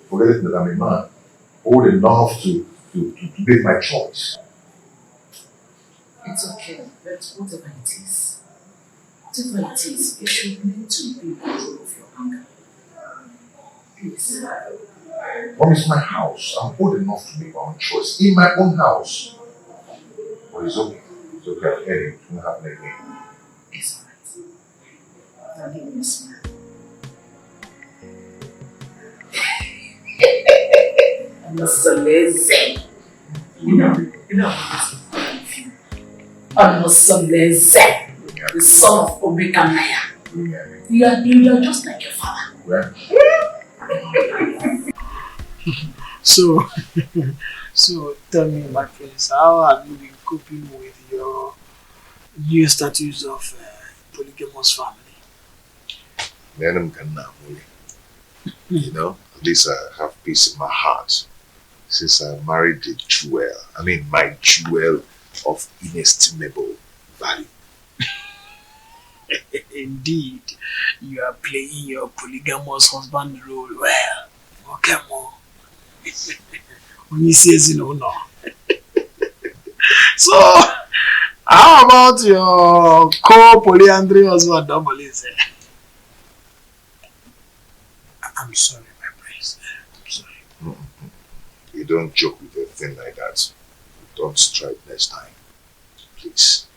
Forgetting that I'm a man, old enough to make my choice. It's okay, but whatever it is, you should learn to be in control of your anger. Please. Mom, it's my house. I'm old enough to make my own choice in my own house. But it's okay. It's okay. I'm hearing it. It won't happen again. It's alright. Now give me a smile. I'm so lazy. You know, I'm so lazy. The son of Omega Naya. You are just like your father. Where? So tell me, my friends, how have you been coping with your new status of polygamous family? You know, at least I have peace in my heart since I married the jewel. I mean, my jewel of inestimable value. Indeed, you are playing your polygamous husband role well. Okay, more. When he says no. So, how about your co-polyandry husband, Domolize? I'm sorry, my prince. I'm sorry. You don't joke with a thing like that. Don't strike next time. Please.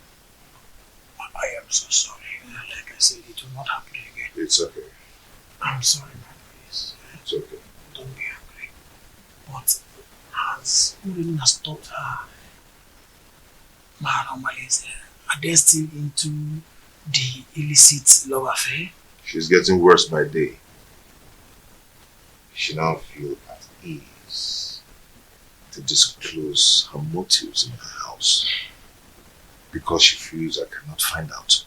I am so sorry. Like I said, it will not happen again. It's okay. I'm sorry, my prince. It's okay. Don't be angry. But has Urena has taught her Mahanomalize, are they still into the illicit love affair? She's getting worse by day. She now feels at ease to disclose her motives in her house because she feels I cannot find out.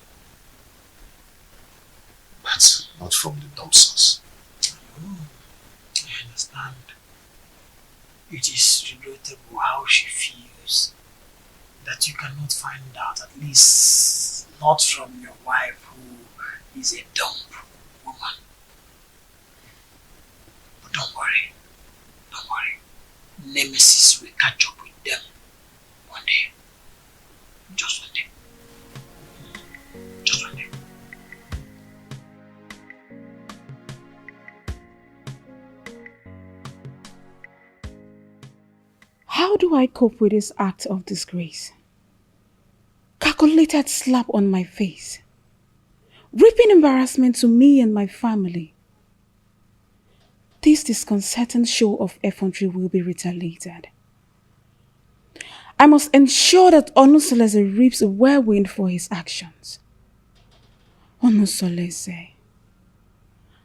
But not from the dumpsters. I understand. It is regrettable how she feels that you cannot find out, at least not from your wife who is a dumb woman. But don't worry. Nemesis will catch up with them one day. Just one day. Just one day. How do I cope with this act of disgrace? Calculated slap on my face. Reaping embarrassment to me and my family. This disconcerting show of effrontery will be retaliated. I must ensure that Onusolese reaps a whirlwind for his actions. Onusolese.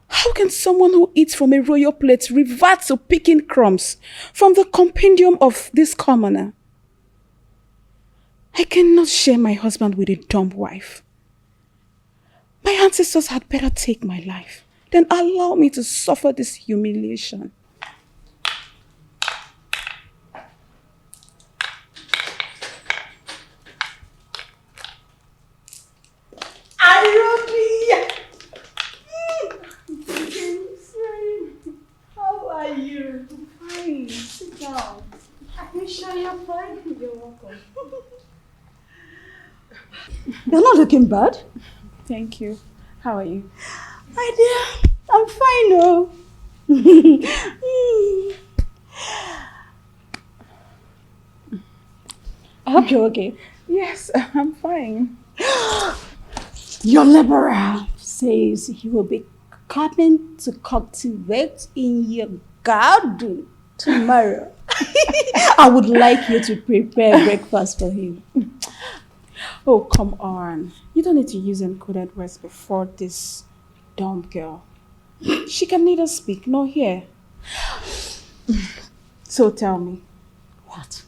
How can someone who eats from a royal plate revert to picking crumbs from the compendium of this commoner? I cannot share my husband with a dumb wife. My ancestors had better take my life than allow me to suffer this humiliation. How are you? Fine. Sit down. Are you sure you're fine? You're welcome. You're not looking bad. Thank you. How are you? My dear, I'm fine, oh. I hope you're okay. Yes, I'm fine. Your liberals. says he will be coming to cultivate in your garden tomorrow. I would like you to prepare breakfast for him. Oh, come on. You don't need to use encoded words before this dumb girl. She can neither speak nor hear. So tell me, What?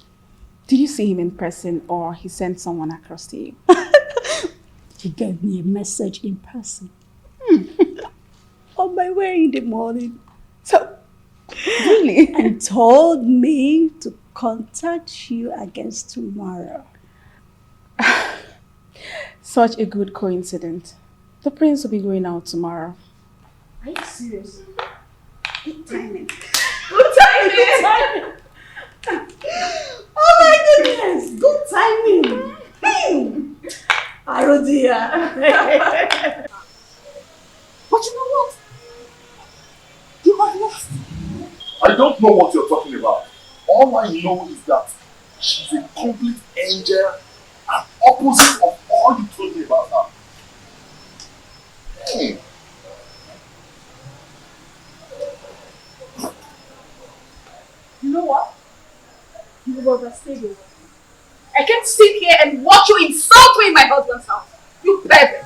did you see him in person or he sent someone across to you? He gave me a message in person. On my way in the morning. So, really? And told me to contact you against tomorrow. Such a good coincidence. The prince will be going out tomorrow. Are you serious? Good timing. Good timing! Oh my goodness! Good timing! Oh dear. But you know what? You have lost. I don't know what you're talking about. All I know is that she's a complete angel and opposite of all you told me about her. Hey. You know what? You've overstayed. I can't sit here and watch you insult me in my husband's house. You pervert!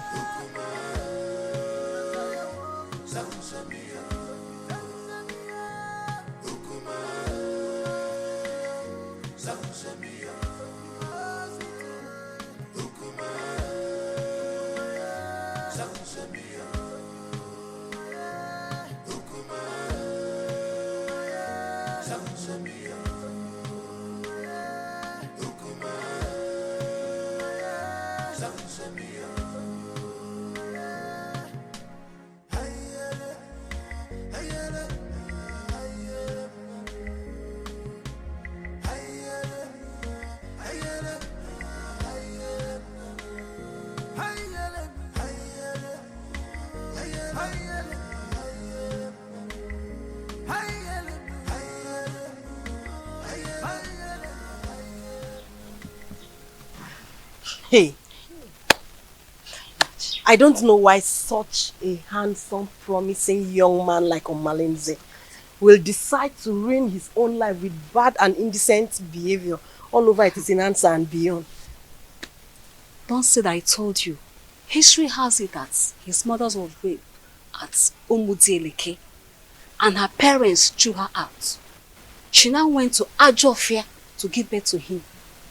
Hey, I don't know why such a handsome, promising young man like Omalenze will decide to ruin his own life with bad and indecent behavior all over Itisinansa and beyond. Don't say that I told you. History has it that his mother was raped at Umudieleke and her parents threw her out. She now went to Ajofia to give birth to him,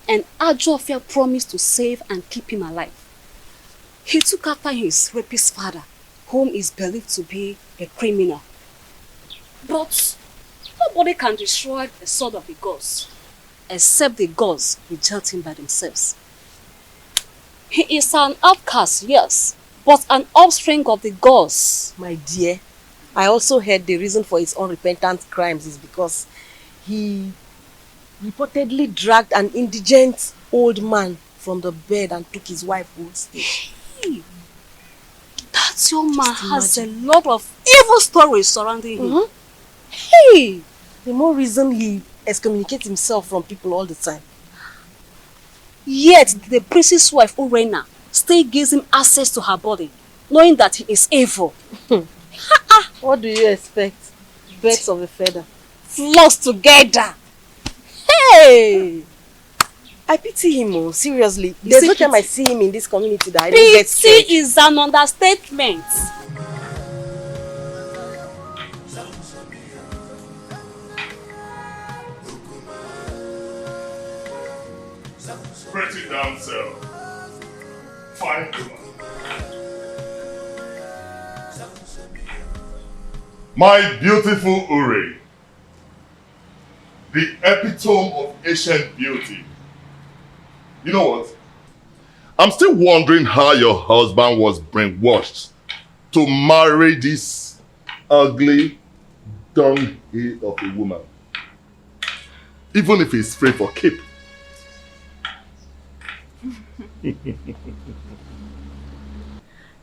and Ajofia promised to save and keep him alive. He took after his rapist father, whom is believed to be a criminal. But nobody can destroy the sword of the gods, except the gods reject him by themselves. He is an outcast, yes, but an offspring of the gods. My dear, I also heard the reason for his unrepentant crimes is because he reportedly dragged an indigent old man from the bed and took his wife hostage. Hey, that young man has a lot of evil stories surrounding him. Hey, the more reason he excommunicates himself from people all the time. Yet the priest's wife, Urena, still gives him access to her body, knowing that he is evil. What do you expect? Birds of a feather. Flocks together. Hey! I pity him, oh, seriously. There's no time I see him in this community that I don't get straight. Pity is an understatement. Pretty damsel. Fine woman. My beautiful Uri. The epitome of ancient beauty. You know what? I'm still wondering how your husband was brainwashed to marry this ugly dunghill of a woman. Even if he's free for keep.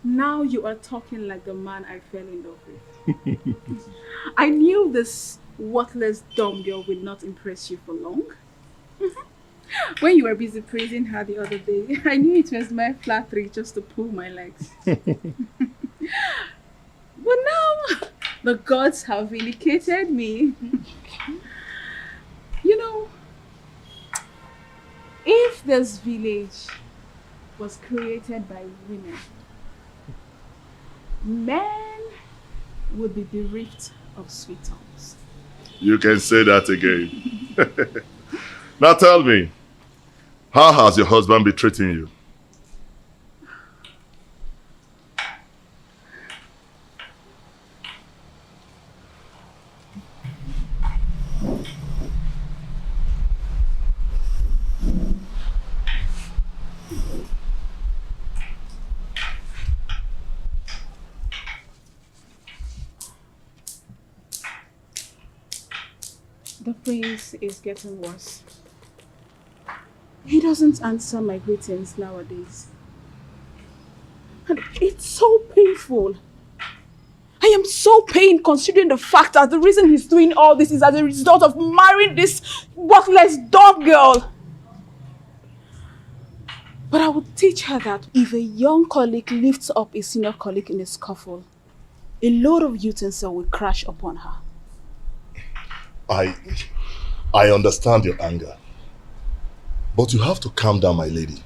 Now you are talking like the man I fell in love with. I knew this worthless dumb girl would not impress you for long. When you were busy praising her the other day, I knew it was my flattery just to pull my legs. But now, the gods have vindicated me. You know, if this village was created by women, men would be bereft of sweet tongues. You can say that again. Now tell me, how has your husband been treating you? The prince is getting worse. He doesn't answer my greetings nowadays. And it's so painful. I am so pained considering the fact that the reason he's doing all this is as a result of marrying this worthless dog girl. But I would teach her that if a young colleague lifts up a senior colleague in a scuffle, a load of utensil will crash upon her. I understand your anger. But you have to calm down, my lady.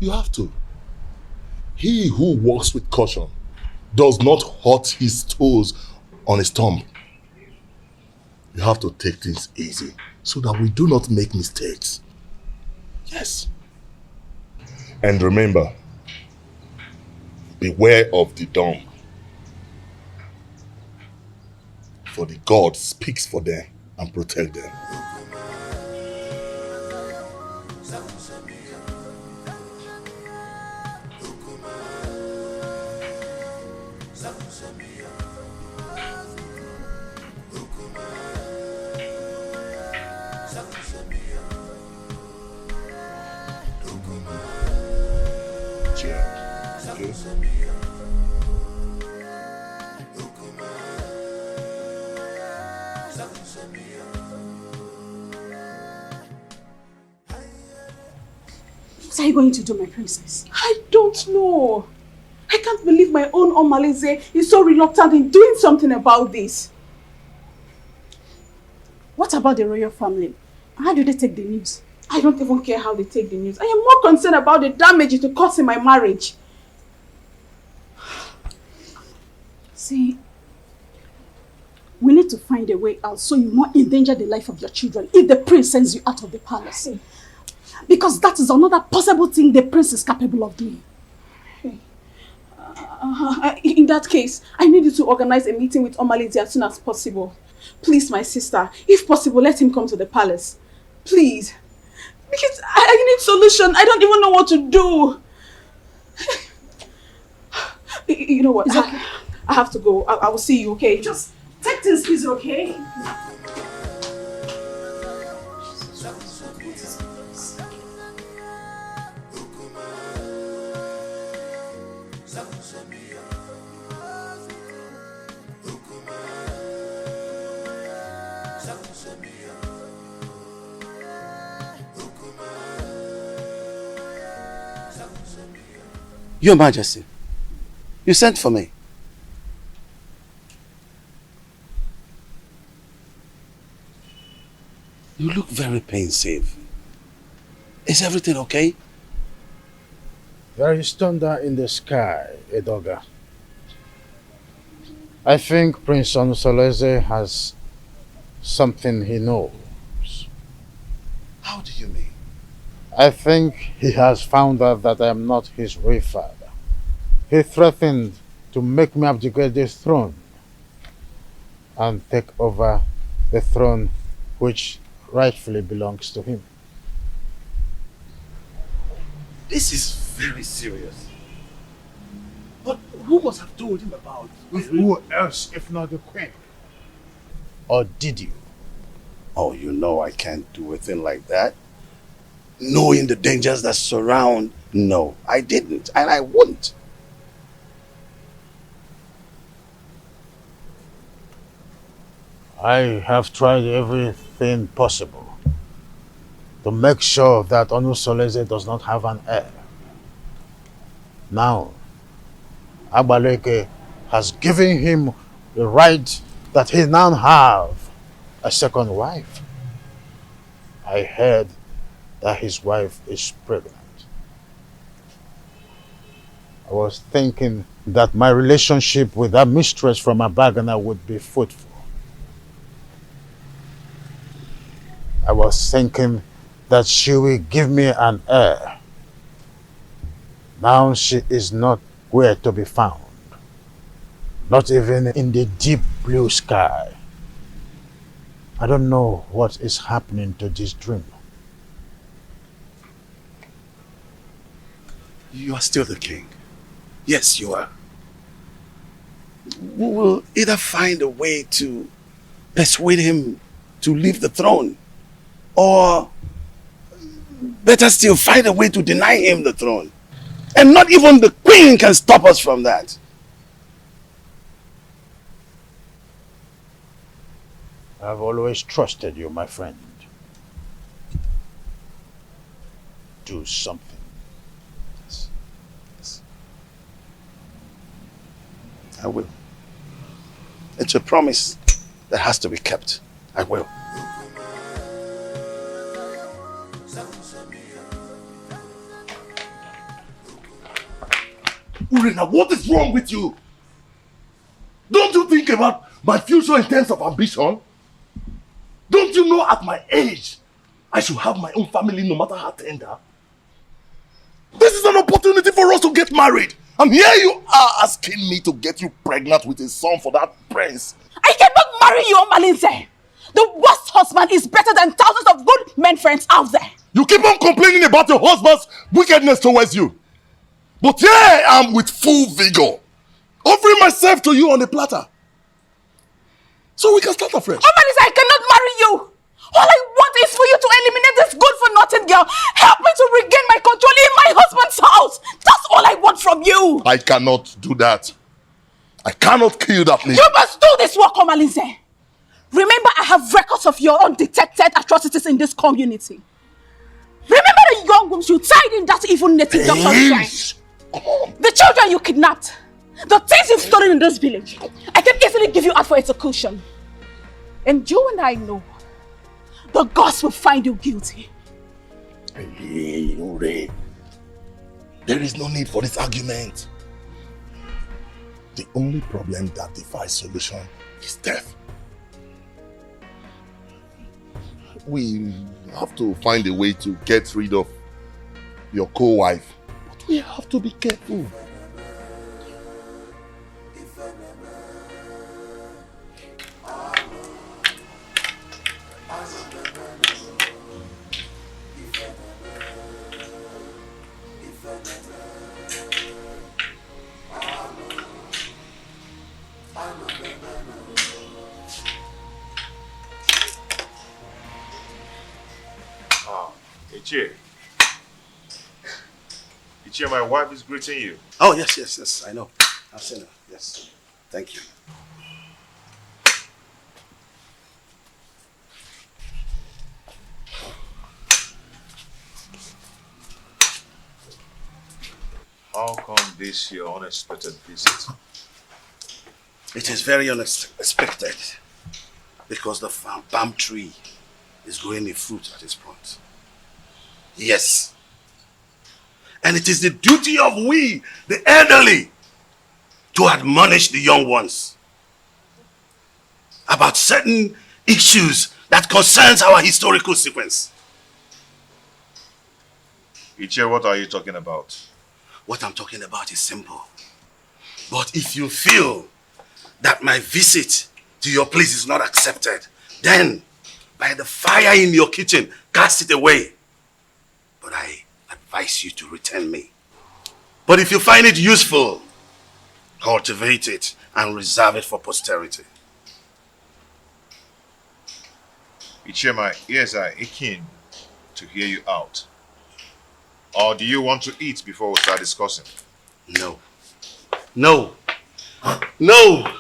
You have to. He who walks with caution does not hurt his toes on a stump. You have to take things easy so that we do not make mistakes. Yes. And remember, beware of the dumb. For the God speaks for them and protect them. What are you going to do, my princess? I don't know. I can't believe my own Omalize is so reluctant in doing something about this. What about the royal family? How do they take the news? I don't even care how they take the news. I am more concerned about the damage it will cause in my marriage. See, we need to find a way out so you won't endanger the life of your children if the prince sends you out of the palace. Because that is another possible thing the prince is capable of doing. In that case, I need you to organize a meeting with Omalidi as soon as possible. Please, my sister, if possible, let him come to the palace. Please. Because I need solution. I don't even know what to do. You know what? Okay. I have to go. I will see you, okay? Just take this easy, okay? Your Majesty, you sent for me. You look very pensive. Is everything okay? There is thunder in the sky, Edoga. I think Prince Onusoleze has something he knows. How do you mean? I think he has found out that I am not his real father. He threatened to make me abdicate this throne and take over the throne which rightfully belongs to him. This is very serious. But who must have told him about it? Who else if not the queen? Or did you? Oh, you know I can't do a thing like that. Knowing the dangers that surround, no, I didn't, and I wouldn't. I have tried everything possible to make sure that Onusoleze does not have an heir. Now, Agbaleke has given him the right that he now have a second wife. I heard that his wife is pregnant. I was thinking that my relationship with that mistress from Abagana would be fruitful. I was thinking that she will give me an heir. Now she is not where to be found. Not even in the deep blue sky. I don't know what is happening to this dream. You are still the king. Yes, you are. We will either find a way to persuade him to leave the throne, or better still, find a way to deny him the throne. And not even the queen can stop us from that. I've always trusted you, my friend. Do something. Yes. Yes. I will. It's a promise that has to be kept. I will. Urena, what is wrong with you? Don't you think about my future in terms of ambition? Don't you know at my age, I should have my own family no matter how tender? This is an opportunity for us to get married. And here you are asking me to get you pregnant with a son for that prince. I cannot marry you, Malinze. The worst husband is better than thousands of good men friends out there. You keep on complaining about your husband's wickedness towards you. But here I am with full vigor, offering myself to you on a platter. So we can start afresh. Oh, Malinze, I cannot marry you. All I want is for you to eliminate this good-for-nothing girl. Help me to regain my control in my husband's house. That's all I want from you. I cannot do that. I cannot kill that lady. You must do this work, Omalinze. Remember, I have records of your undetected atrocities in this community. Remember the young wombs you tied in that evil native doctor's shrine. The children you kidnapped. The things you've stolen in this village. I can easily give you out for execution. And you and I know the gods will find you guilty. Hey, Ure. There is no need for this argument. The only problem that defies solution is death. We have to find a way to get rid of your co-wife. But we have to be careful. Ichie. Ichie, my wife is greeting you. Oh, yes, I know. I've seen her. Yes. Thank you. How come this your unexpected visit? It is very unexpected because the palm tree is growing a fruit at its point. Yes. And it is the duty of we, the elderly, to admonish the young ones about certain issues that concerns our historical sequence. Ichie, what are you talking about? What I'm talking about is simple. But if you feel that my visit to your place is not accepted, then by the fire in your kitchen, cast it away. But I advise you to return me. But if you find it useful, cultivate it and reserve it for posterity. Ichie, my ears are aching to hear you out. Or do you want to eat before we start discussing? No. No. No.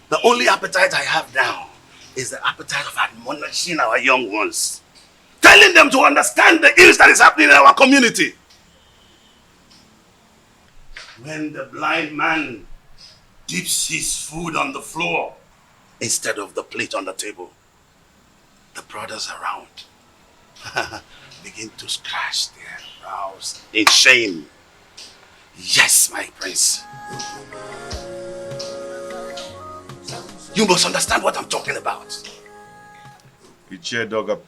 The only appetite I have now is the appetite of admonishing our young ones. Telling them to understand the ills that is happening in our community. When the blind man dips his food on the floor instead of the plate on the table, the brothers around begin to scratch their brows in shame. Yes, my prince. You must understand what I'm talking about. Ichie,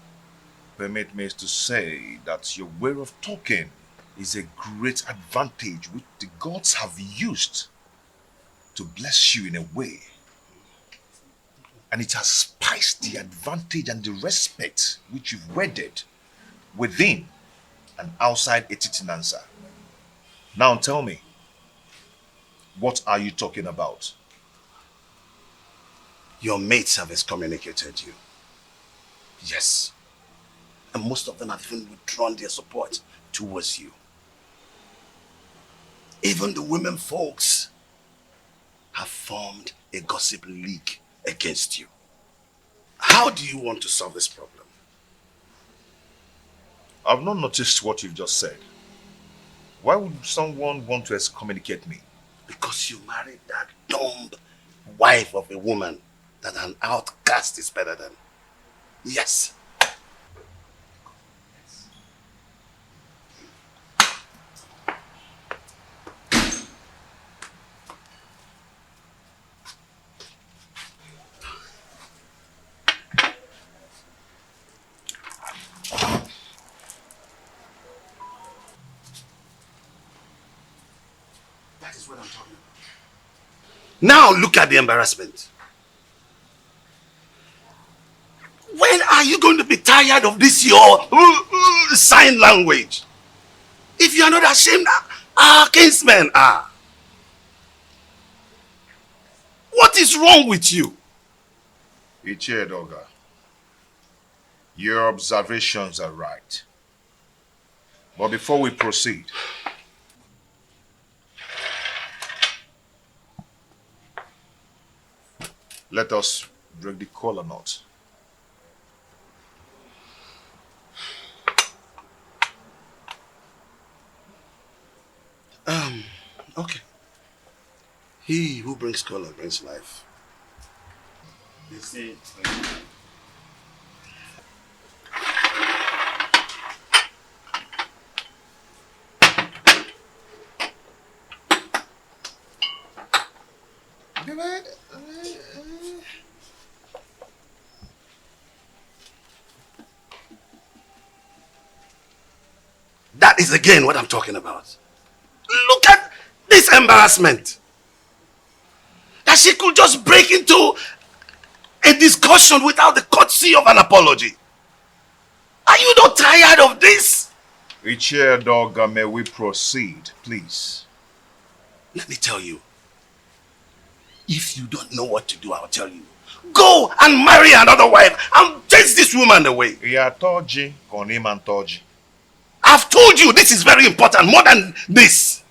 permit me to say that your way of talking is a great advantage which the gods have used to bless you in a way. And it has spiced the advantage and the respect which you've wedded within and outside Etitinansa. Now tell me, what are you talking about? Your mates have excommunicated you. Yes. And most of them have even withdrawn their support towards you. Even the women folks have formed a gossip league against you. How do you want to solve this problem? I've not noticed what you've just said. Why would someone want to excommunicate me? Because you married that dumb wife of a woman that an outcast is better than. Yes. That is what I'm talking about. Now look at the embarrassment. When are you going to be tired of this your sign language? If you are not ashamed, our kinsmen are. What is wrong with you? Ichie Doga, your observations are right. But before we proceed, let us break the kola knot. Okay. He who brings color brings life. They say, That is again what I'm talking about. Look at this embarrassment. That she could just break into a discussion without the courtesy of an apology. Are you not tired of this? Ichie Doga, may we proceed, please? Let me tell you. If you don't know what to do, I'll tell you. Go and marry another wife and chase this woman away. I've told you this is very important, more than this.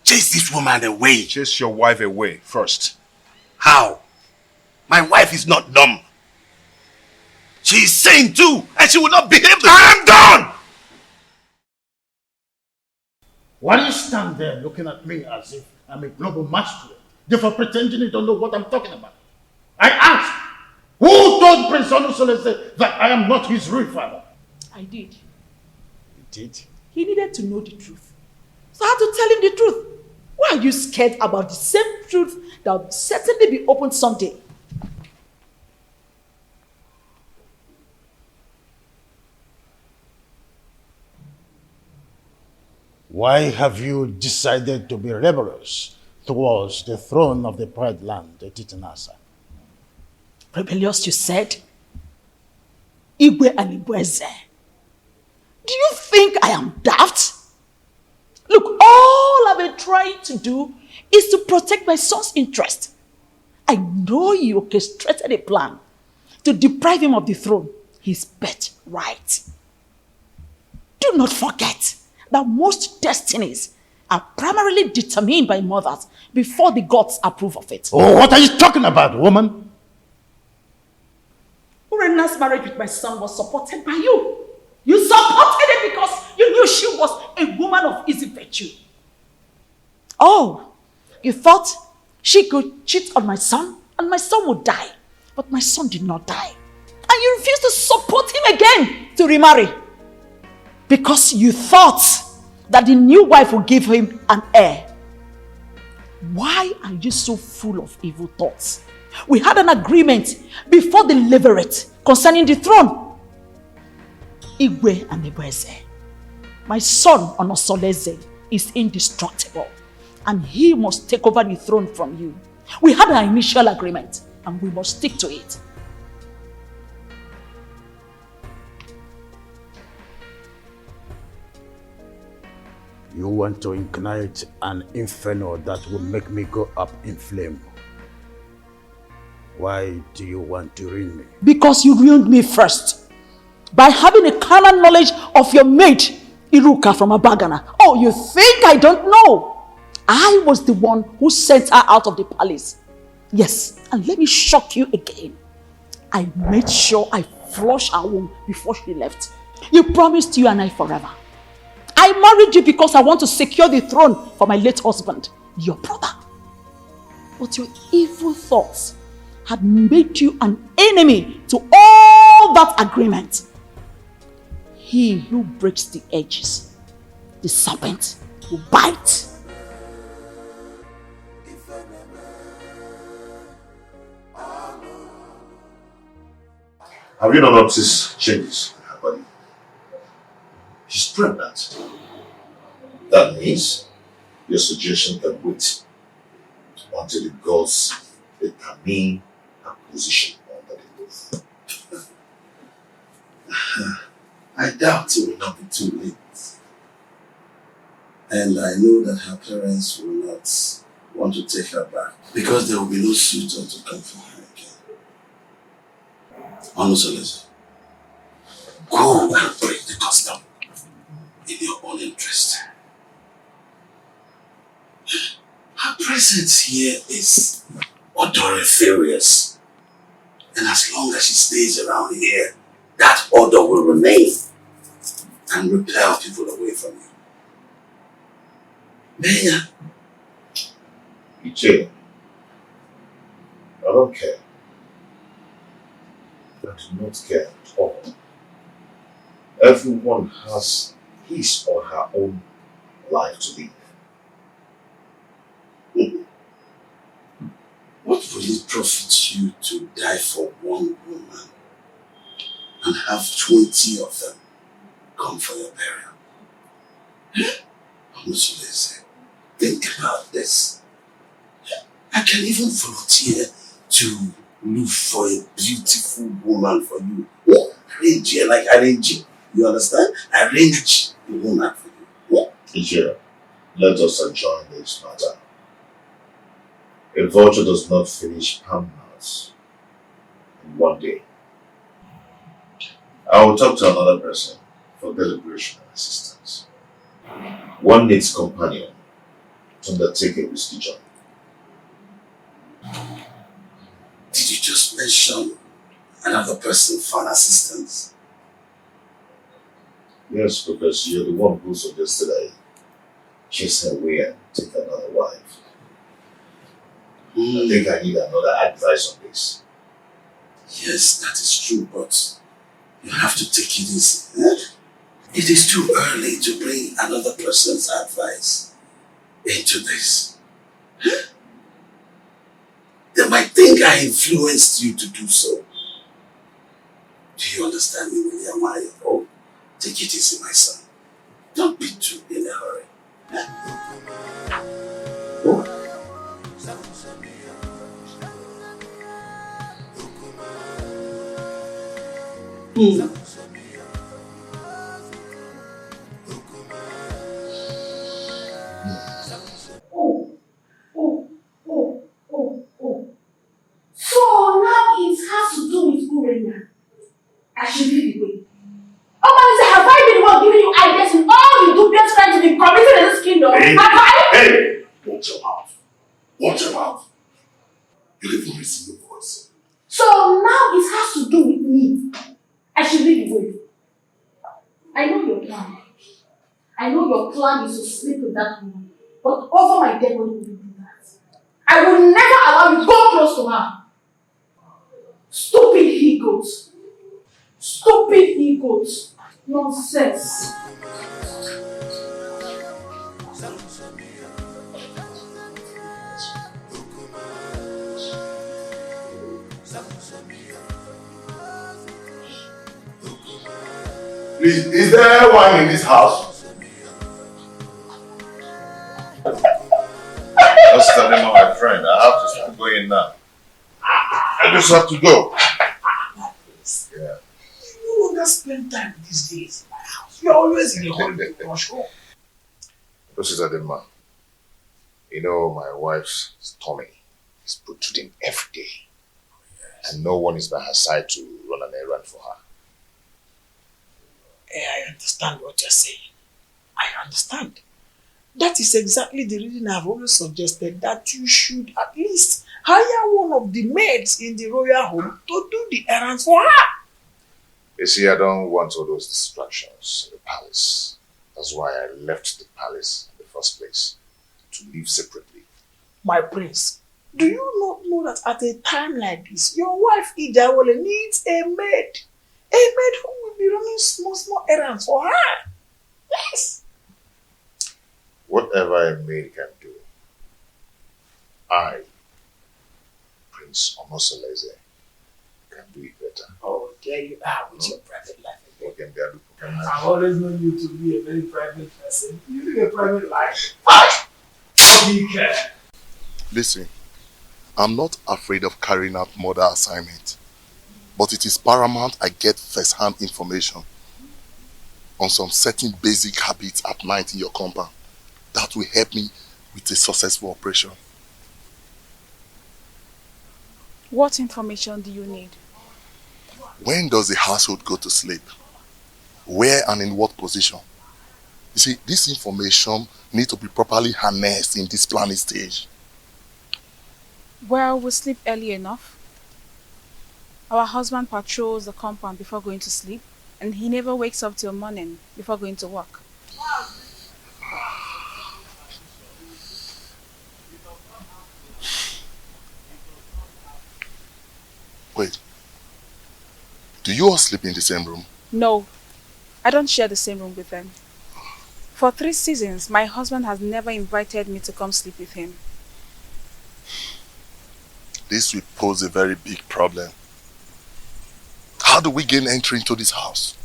Chase this woman away. Chase your wife away first. How? My wife is not dumb. She is sane too, and she will not behave the I am done! Why do you stand there looking at me as if I'm a global masquerade, therefore pretending you don't know what I'm talking about? I asked, who told Prince Onusolese that I am not his real father? I did. You did? He needed to know the truth. So I had to tell him the truth. Why are you scared about the same truth that will certainly be opened someday? Why have you decided to be rebellious towards the throne of the proud land, Etitinasa? Rebellious, you said? Igwe and Igweze. Do you think I am daft? Look, all I've been trying to do is to protect my son's interest. I know you orchestrated a plan to deprive him of the throne, his birthright. Do not forget that most destinies are primarily determined by mothers before the gods approve of it. Oh, what are you talking about, woman? Urena's marriage with my son was supported by you. You supported it because you knew she was a woman of easy virtue. Oh, you thought she could cheat on my son and my son would die. But my son did not die. And you refused to support him again to remarry. Because you thought that the new wife would give him an heir. Why are you so full of evil thoughts? We had an agreement before the levirate concerning the throne. Igwe and Ebeze. My son Onosoleze is indestructible and he must take over the throne from you. We had an initial agreement and we must stick to it. You want to ignite an inferno that will make me go up in flame. Why do you want to ruin me? Because you ruined me first. By having a carnal knowledge of your maid, Iruka from Abagana. Oh, you think I don't know? I was the one who sent her out of the palace. Yes, and let me shock you again. I made sure I flushed her womb before she left. You promised you and I forever. I married you because I want to secure the throne for my late husband, your brother. But your evil thoughts had made you an enemy to all that agreement. He who breaks the edges, the serpent will bite. Have you not noticed changes in her body? She's pregnant. That means your suggestion can wait until the gods determine her position under the roof. I doubt it will not be too late. And I know that her parents will not want to take her back because there will be no suitor to come for her again. Onosoleze, go and break the custom in your own interest. Her presence here is odoriferous. And as long as she stays around here, that odor will remain and repel people away from you. Maya. Iche, I don't care. I do not care at all. Everyone has his or her own life to live. What would it profit you to die for one woman and have 20 of them come for your burial? Onosoleze, think about this. I can even volunteer to look for a beautiful woman for you. Arrange her like arranging. You understand? Arrange the woman for you. Ije, let us adjourn this matter. A vulture does not finish palmhouse in one day. I will talk to another person for deliberation and assistance. One needs companion to undertake a risky journey. Did you just mention another person for an assistance? Yes, because you're the one who suggested I chase her away and take another wife. I think I need another advice on this. Yes, that is true, but you have to take it easy. It is too early to bring another person's advice into this. They might think I influenced you to do so. Do you understand me, William? Oh, take it easy, my son. Don't be too in a hurry. Oh. So now it has to do with Urena. I should leave the way. Oh, have I been the one giving you ideas in all you do just trying to be committed in this kingdom? Hey, have I? hey! Watch your mouth. Watch your mouth. You even raise your voice. So now it has to do with me. I should leave the way. I know your plan. I know your plan is to sleep with that woman. But over my dead body, will you do that? I will never allow you to go close to her. Stupid he-goat. Stupid he-goat. Nonsense. Please, is there wine in this house? Just tell them, my friend, I have to start going now. I just have to go. Yeah. You no longer spend time these days in my house. You're always in a hurry to rush home. This is Adema. You know, my wife's stomach is protruding every day. Yes. And no one is by her side to run an errand for her. I understand what you're saying. I understand. That is exactly the reason I've always suggested that you should at least hire one of the maids in the royal home to do the errands for her. You see, I don't want all those distractions in the palace. That's why I left the palace in the first place, to live separately. My prince, do you not know that at a time like this, your wife Ijawole needs a maid? A maid who will be running small errands for her. Yes. Whatever a maid can do, I, Prince Omosoleze, can do it better. Oh, there you are with your private life. Again. I've always known you to be a very private person. You live a private life. Be careful. Listen, I'm not afraid of carrying out murder assignment, but it is paramount I get first-hand information on some certain basic habits at night in your compound. That will help me with a successful operation. What information do you need? When does the household go to sleep? Where and in what position? You see, this information needs to be properly harnessed in this planning stage. Well, we sleep early enough. Our husband patrols the compound before going to sleep, and he never wakes up till morning before going to work. Wait, do you all sleep in the same room? No, I don't share the same room with them. For 3 seasons, my husband has never invited me to come sleep with him. This will pose a very big problem. How do we gain entry into this house?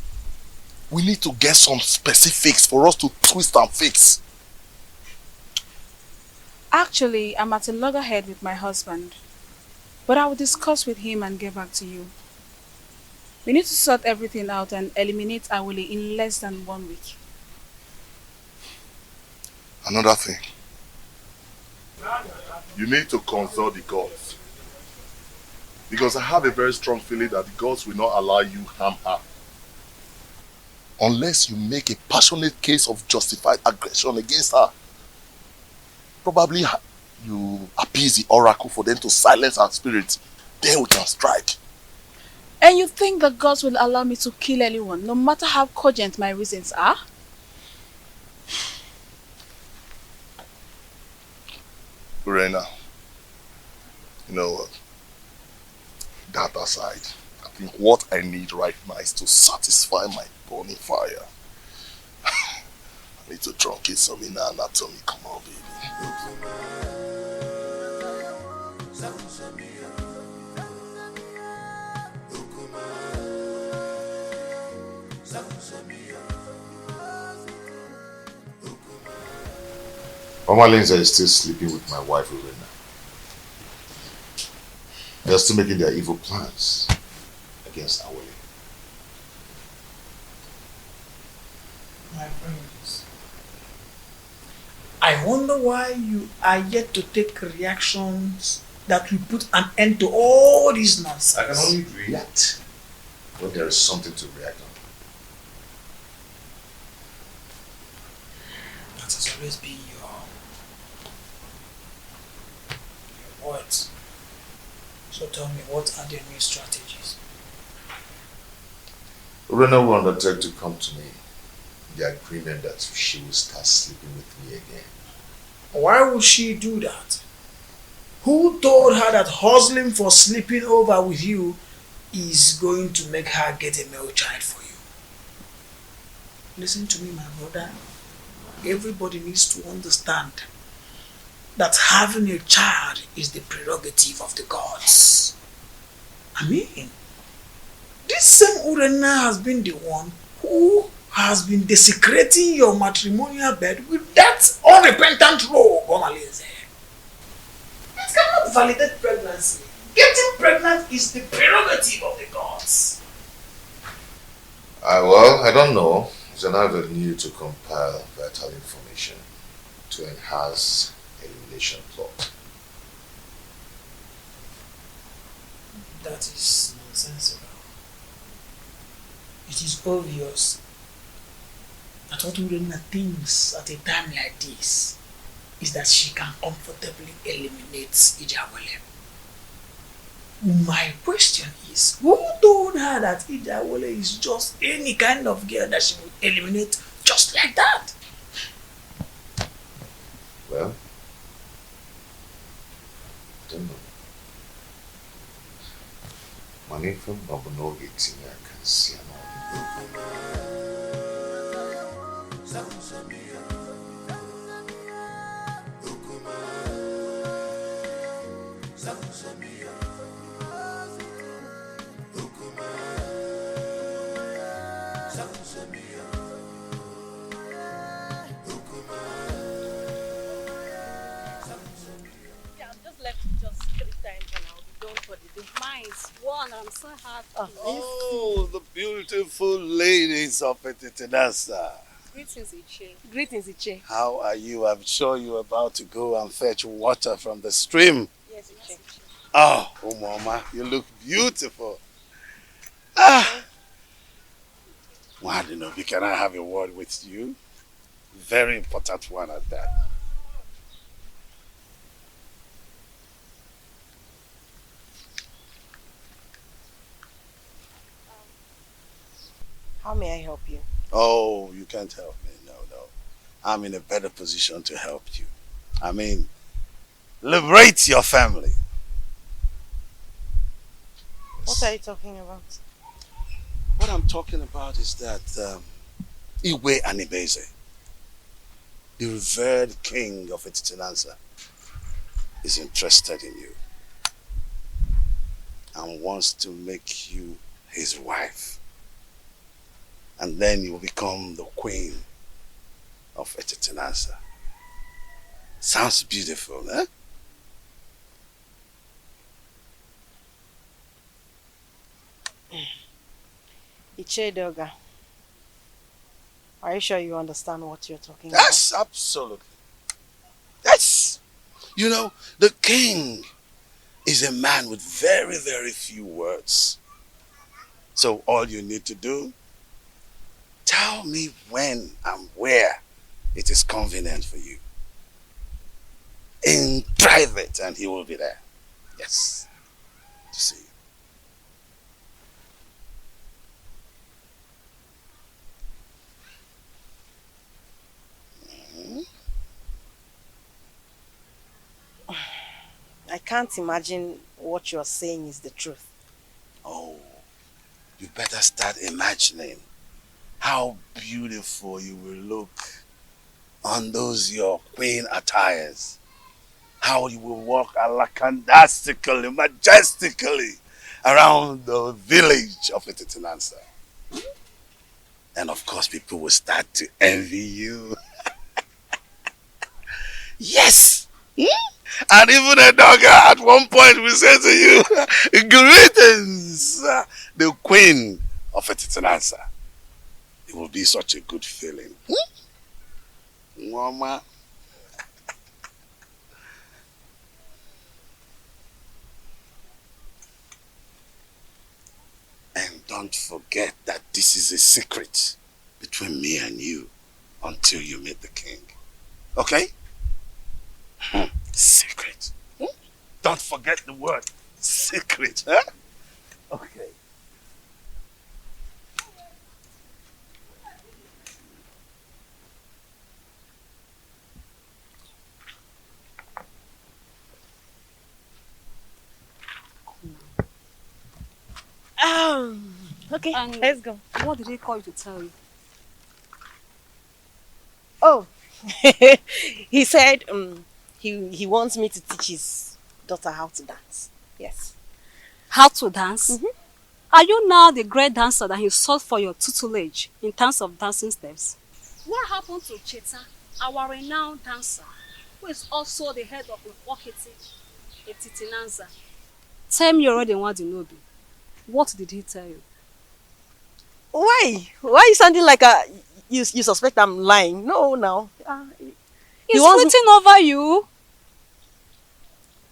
We need to get some specifics for us to twist and fix. Actually, I'm at a loggerhead with my husband. But I will discuss with him and get back to you. We need to sort everything out and eliminate Awole in less than 1 week. Another thing. You need to consult the gods. Because I have a very strong feeling that the gods will not allow you harm her. Unless you make a passionate case of justified aggression against her. Probably you appease the oracle for them to silence our spirits. Then we can strike. And you think the gods will allow me to kill anyone, no matter how cogent my reasons are? Urena, you know what? That aside, I think what I need right now is to satisfy my burning fire. I need to truncate some inner anatomy. Come on, baby. Mama Lindsay is still sleeping with my wife, Urena. They're still making their evil plans against Awole. My friends, I wonder why you are yet to take reactions that will put an end to all this nonsense. I can only react when there is something to react on. That has always been your words. So tell me, what are the new strategies? Urena will undertake to come to me the agreement that she will start sleeping with me again. Why would she do that? Who told her that hustling for sleeping over with you is going to make her get a male child for you? Listen to me, my brother. Everybody needs to understand that having a child is the prerogative of the gods. I mean, this same Urena has been the one who has been desecrating your matrimonial bed with that unrepentant rogue, Omalize. It cannot validate pregnancy. Getting pregnant is the prerogative of the gods. Well, I don't know. It's an avenue to compile vital information to enhance elimination plot. That is nonsensical. It is obvious that what Urena thinks at a time like this is that she can comfortably eliminate Ijawale. My question is, who told her that Ijawale is just any kind of girl that she would eliminate just like that? Well, I don't know. Money from Nobunogi Tinya can see Mine's one. I'm so happy. Oh, the beautiful ladies of Etitinasa. Greetings, Iche. Greetings, Iche. How are you? I'm sure you're about to go and fetch water from the stream. Yes, Iche. Oh, Mama, you look beautiful. Ah, Wadinobi, can I have a word with you? Very important one at that. How may I help you? Oh, you can't help me. No. I'm in a better position to help you. I mean, liberate your family. What are you talking about? What I'm talking about is that Iwe Anibeze, the revered king of Etitinanza, is interested in you and wants to make you his wife. And then you will become the queen of Etitinanza. Sounds beautiful, eh? Ichedoga, are you sure you understand what you're talking Yes, absolutely. Yes. You know, the king is a man with very, very few words. So all you need to do, tell me when and where it is convenient for you. In private, and he will be there. Yes. To see you. I can't imagine what you're saying is the truth. Oh, you better start imagining how beautiful you will look on those your queen attires. How you will walk alakandastically, majestically around the village of Etitinansa. And of course, people will start to envy you. Yes! And even a dog at one point will say to you, greetings, the queen of Etitinansa. It will be such a good feeling. Mama. And don't forget that this is a secret between me and you until you meet the king. Okay? Secret. Don't forget the word secret. Huh? Okay. Okay, And let's go. what did he call you to tell you? Oh, he said he wants me to teach his daughter how to dance. Yes. How to dance? Are you now the great dancer that he sought for your tutelage in terms of dancing steps? What happened to Cheta, our renowned dancer, who is also the head of Wakiti, a Titinanza? Tell me already what you know. What did he tell you? Why? Why are you sounding like you suspect I'm lying? No, now. He's waiting over you.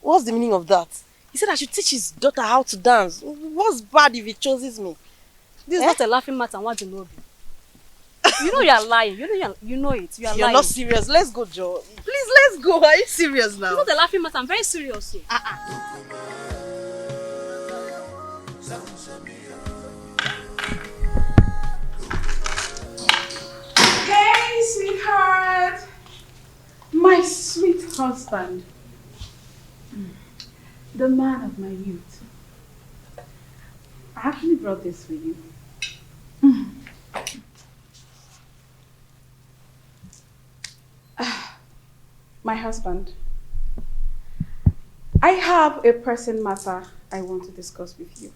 What's the meaning of that? He said I should teach his daughter how to dance. What's bad if he chooses me? This is not a laughing matter. What do you know? You know you are lying. You know it. You are lying. You're not serious. Let's go, Joe. Please, let's go. Are you serious now? It's not a laughing matter. I'm very serious. Hey, sweetheart. My sweet husband. The man of my youth. I actually brought this for you. My husband. I have a pressing matter I want to discuss with you.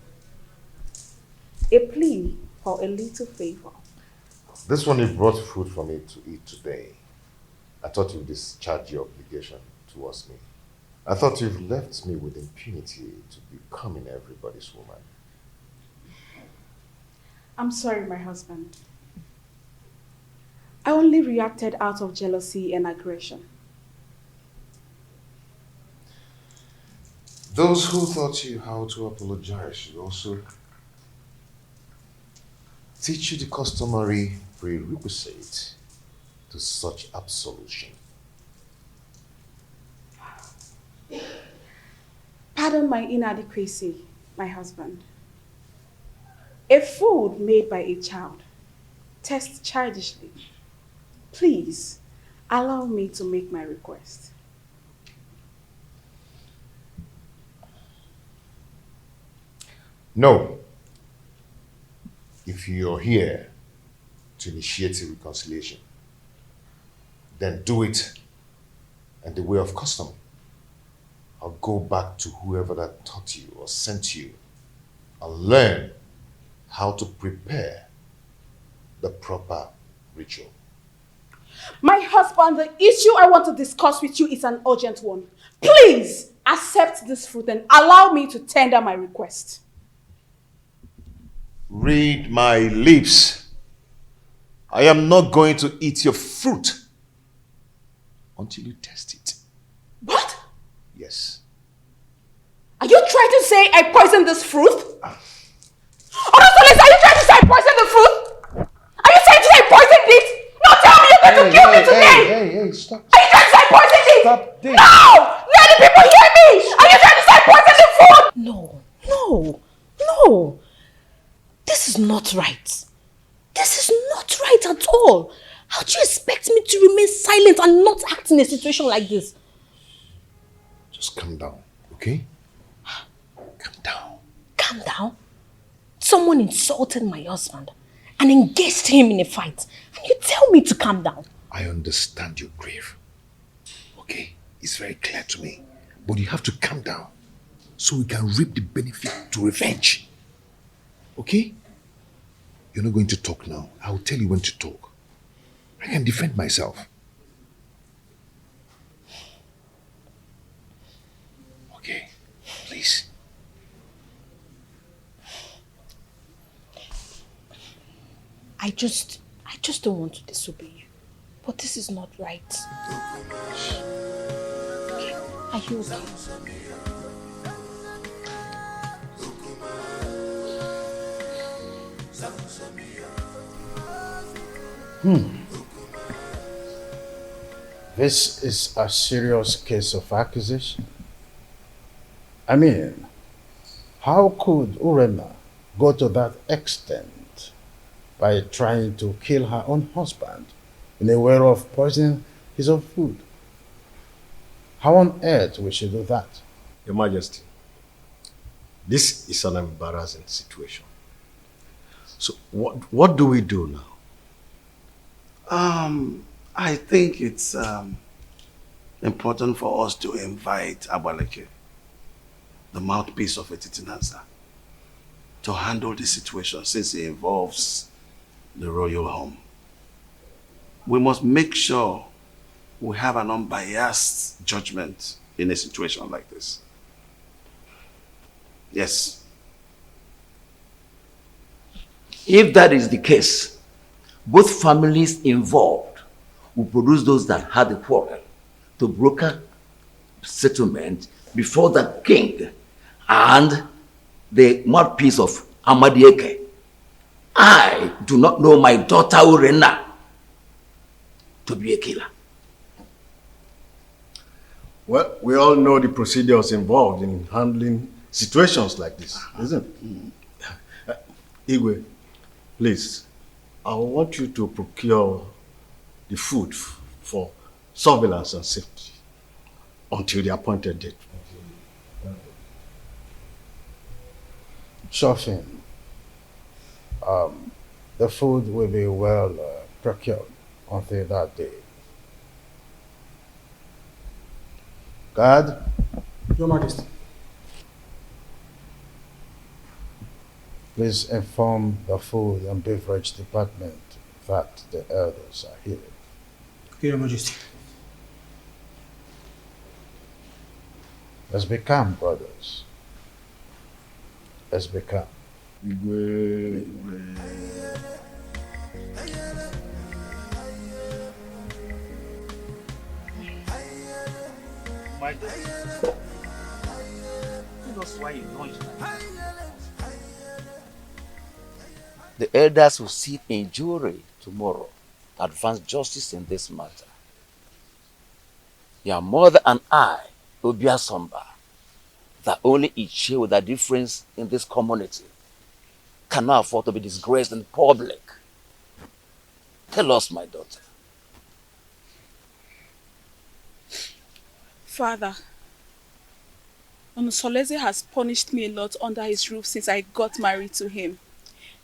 A plea for a little favor. This one you brought food for me to eat today. I thought you'd discharge your obligation towards me. I thought you've left me with impunity to becoming everybody's woman. I'm sorry, my husband. I only reacted out of jealousy and aggression. Those who taught you how to apologize should also teach you the customary prerequisite to such absolution. Pardon my inadequacy, my husband. A food made by a child tastes childishly. Please, allow me to make my request. No. If you're here to initiate a reconciliation, then do it in the way of custom. I'll go back to whoever that taught you or sent you and learn how to prepare the proper ritual. My husband, the issue I want to discuss with you is an urgent one. Please accept this fruit and allow me to tender my request. Read my lips. I am not going to eat your fruit until you test it. What? Yes. Are you trying to say I poisoned this fruit? Honestly, are you trying to say I poisoned the fruit? Are you trying to say I poisoned it? No, tell me you're going to kill me today! Hey, stop. Are you trying to say I poisoned it? Stop this. No! Let the people hear me! Are you trying to say I poisoned the fruit? No. This is not right. This is not right at all. How do you expect me to remain silent and not act in a situation like this? Just calm down, okay? Calm down. Calm down? Someone insulted my husband and engaged him in a fight. And you tell me to calm down. I understand your grief. Okay? It's very clear to me. But you have to calm down so we can reap the benefit to revenge. Okay? You're not going to talk now. I will tell you when to talk. I can defend myself. Okay? Please. I just don't want to disobey you. But this is not right. Okay. Are you okay? This is a serious case of accusation. I mean, how could Urena go to that extent by trying to kill her own husband in a way of poisoning his own food? How on earth will she do that? Your Majesty, this is an embarrassing situation. So what do we do now? I think it's important for us to invite Abaleke, the mouthpiece of Etitinansa, to handle the situation since it involves the royal home. We must make sure we have an unbiased judgment in a situation like this. Yes. If that is the case, both families involved will produce those that had the quarrel to broker settlement before the king and the mouthpiece of Amadieke. I do not know my daughter Urena to be a killer. Well, we all know the procedures involved in handling situations like this, isn't it? Igwe, please, I want you to procure the food for surveillance and safety until the appointed date. Sure thing. The food will be well procured until that day. Guard, Your Majesty. please inform the food and beverage department that the elders are here. Okay, Your Majesty. Let's be calm, brothers. Let's be calm. My daughter, that's why you launched that. The elders will sit in jury tomorrow to advance justice in this matter. Your mother and I will be a somber that only each with a difference in this community cannot afford to be disgraced in public. Tell us, my daughter. Father, Onusoleze has punished me a lot under his roof since I got married to him.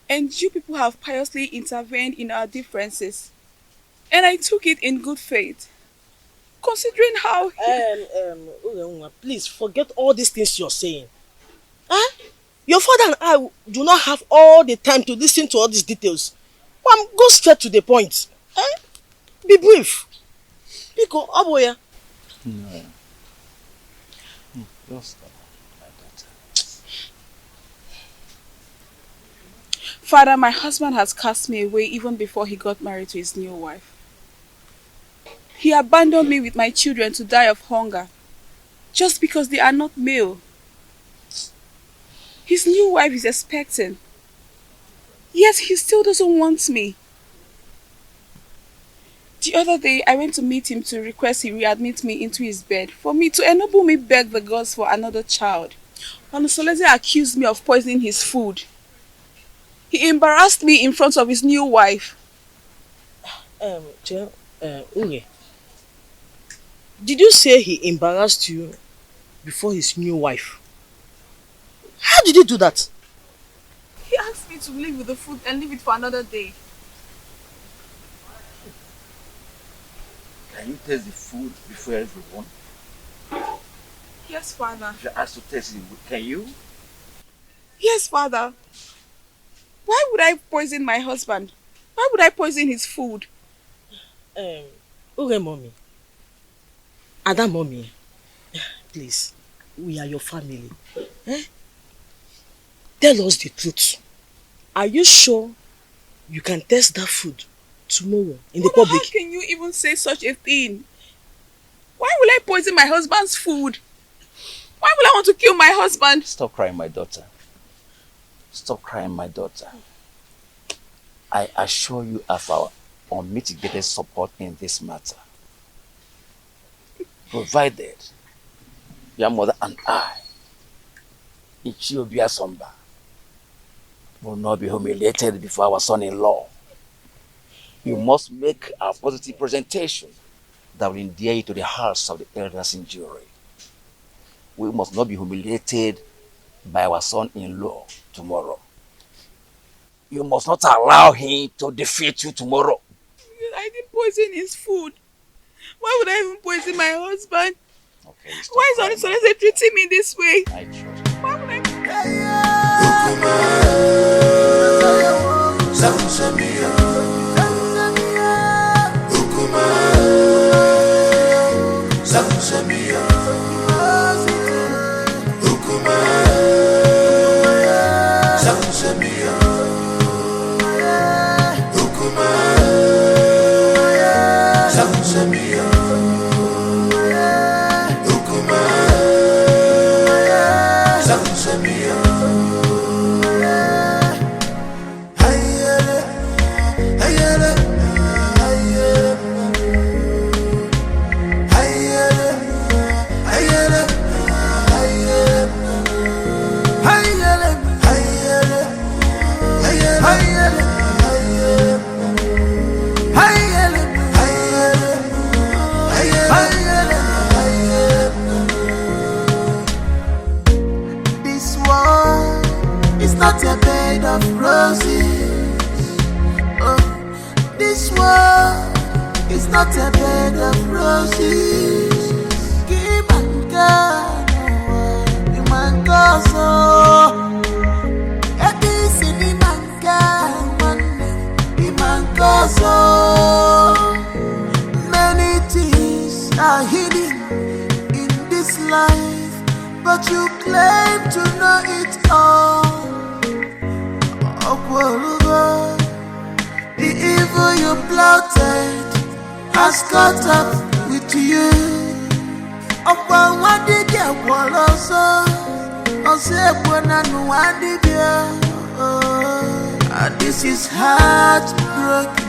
And you people have piously intervened in our differences. And I took it in good faith. Considering how please forget all these things you're saying. Huh? Your father and I do not have all the time to listen to all these details. Go straight to the point. Huh? Be brief. Biko, Aboya. No. Just my daughter. Father, my husband has cast me away even before he got married to his new wife. He abandoned me with my children to die of hunger, just because they are not male. His new wife is expecting, yet he still doesn't want me. The other day, I went to meet him to request he readmit me into his bed for me to enable me beg the gods for another child. Onusoleze accused me of poisoning his food. He embarrassed me in front of his new wife. Uge, did you say he embarrassed you before his new wife? How did he do that? He asked me to leave with the food and leave it for another day. Can you taste the food before everyone? Yes, Father. If you ask to taste it, can you? Yes, Father. Why would I poison my husband? Why would I poison his food? Uge, mommy. Ada, mommy. Please, we are your family. Tell us the truth. Are you sure you can taste that food tomorrow in the public? How can you even say such a thing? Why will I poison my husband's food? Why will I want to kill my husband? Stop crying, my daughter. Stop crying, my daughter. I assure you of our unmitigated support in this matter. Provided your mother and I, Ichiobia Somba, will not be humiliated before our son-in-law. You must make a positive presentation that will endear you to the hearts of the elders in jury. We must not be humiliated by our son-in-law tomorrow. you must not allow him to defeat you tomorrow. I didn't poison his food. Why would I even poison my husband? Okay, why is Olisa treating me this way? I trust. Why would I? Not a bed of roses. Oh, this world is not a bed of roses. Many things are hidden in this life, but you claim to know it all. The evil you plotted has caught up with you. This is heartbroken.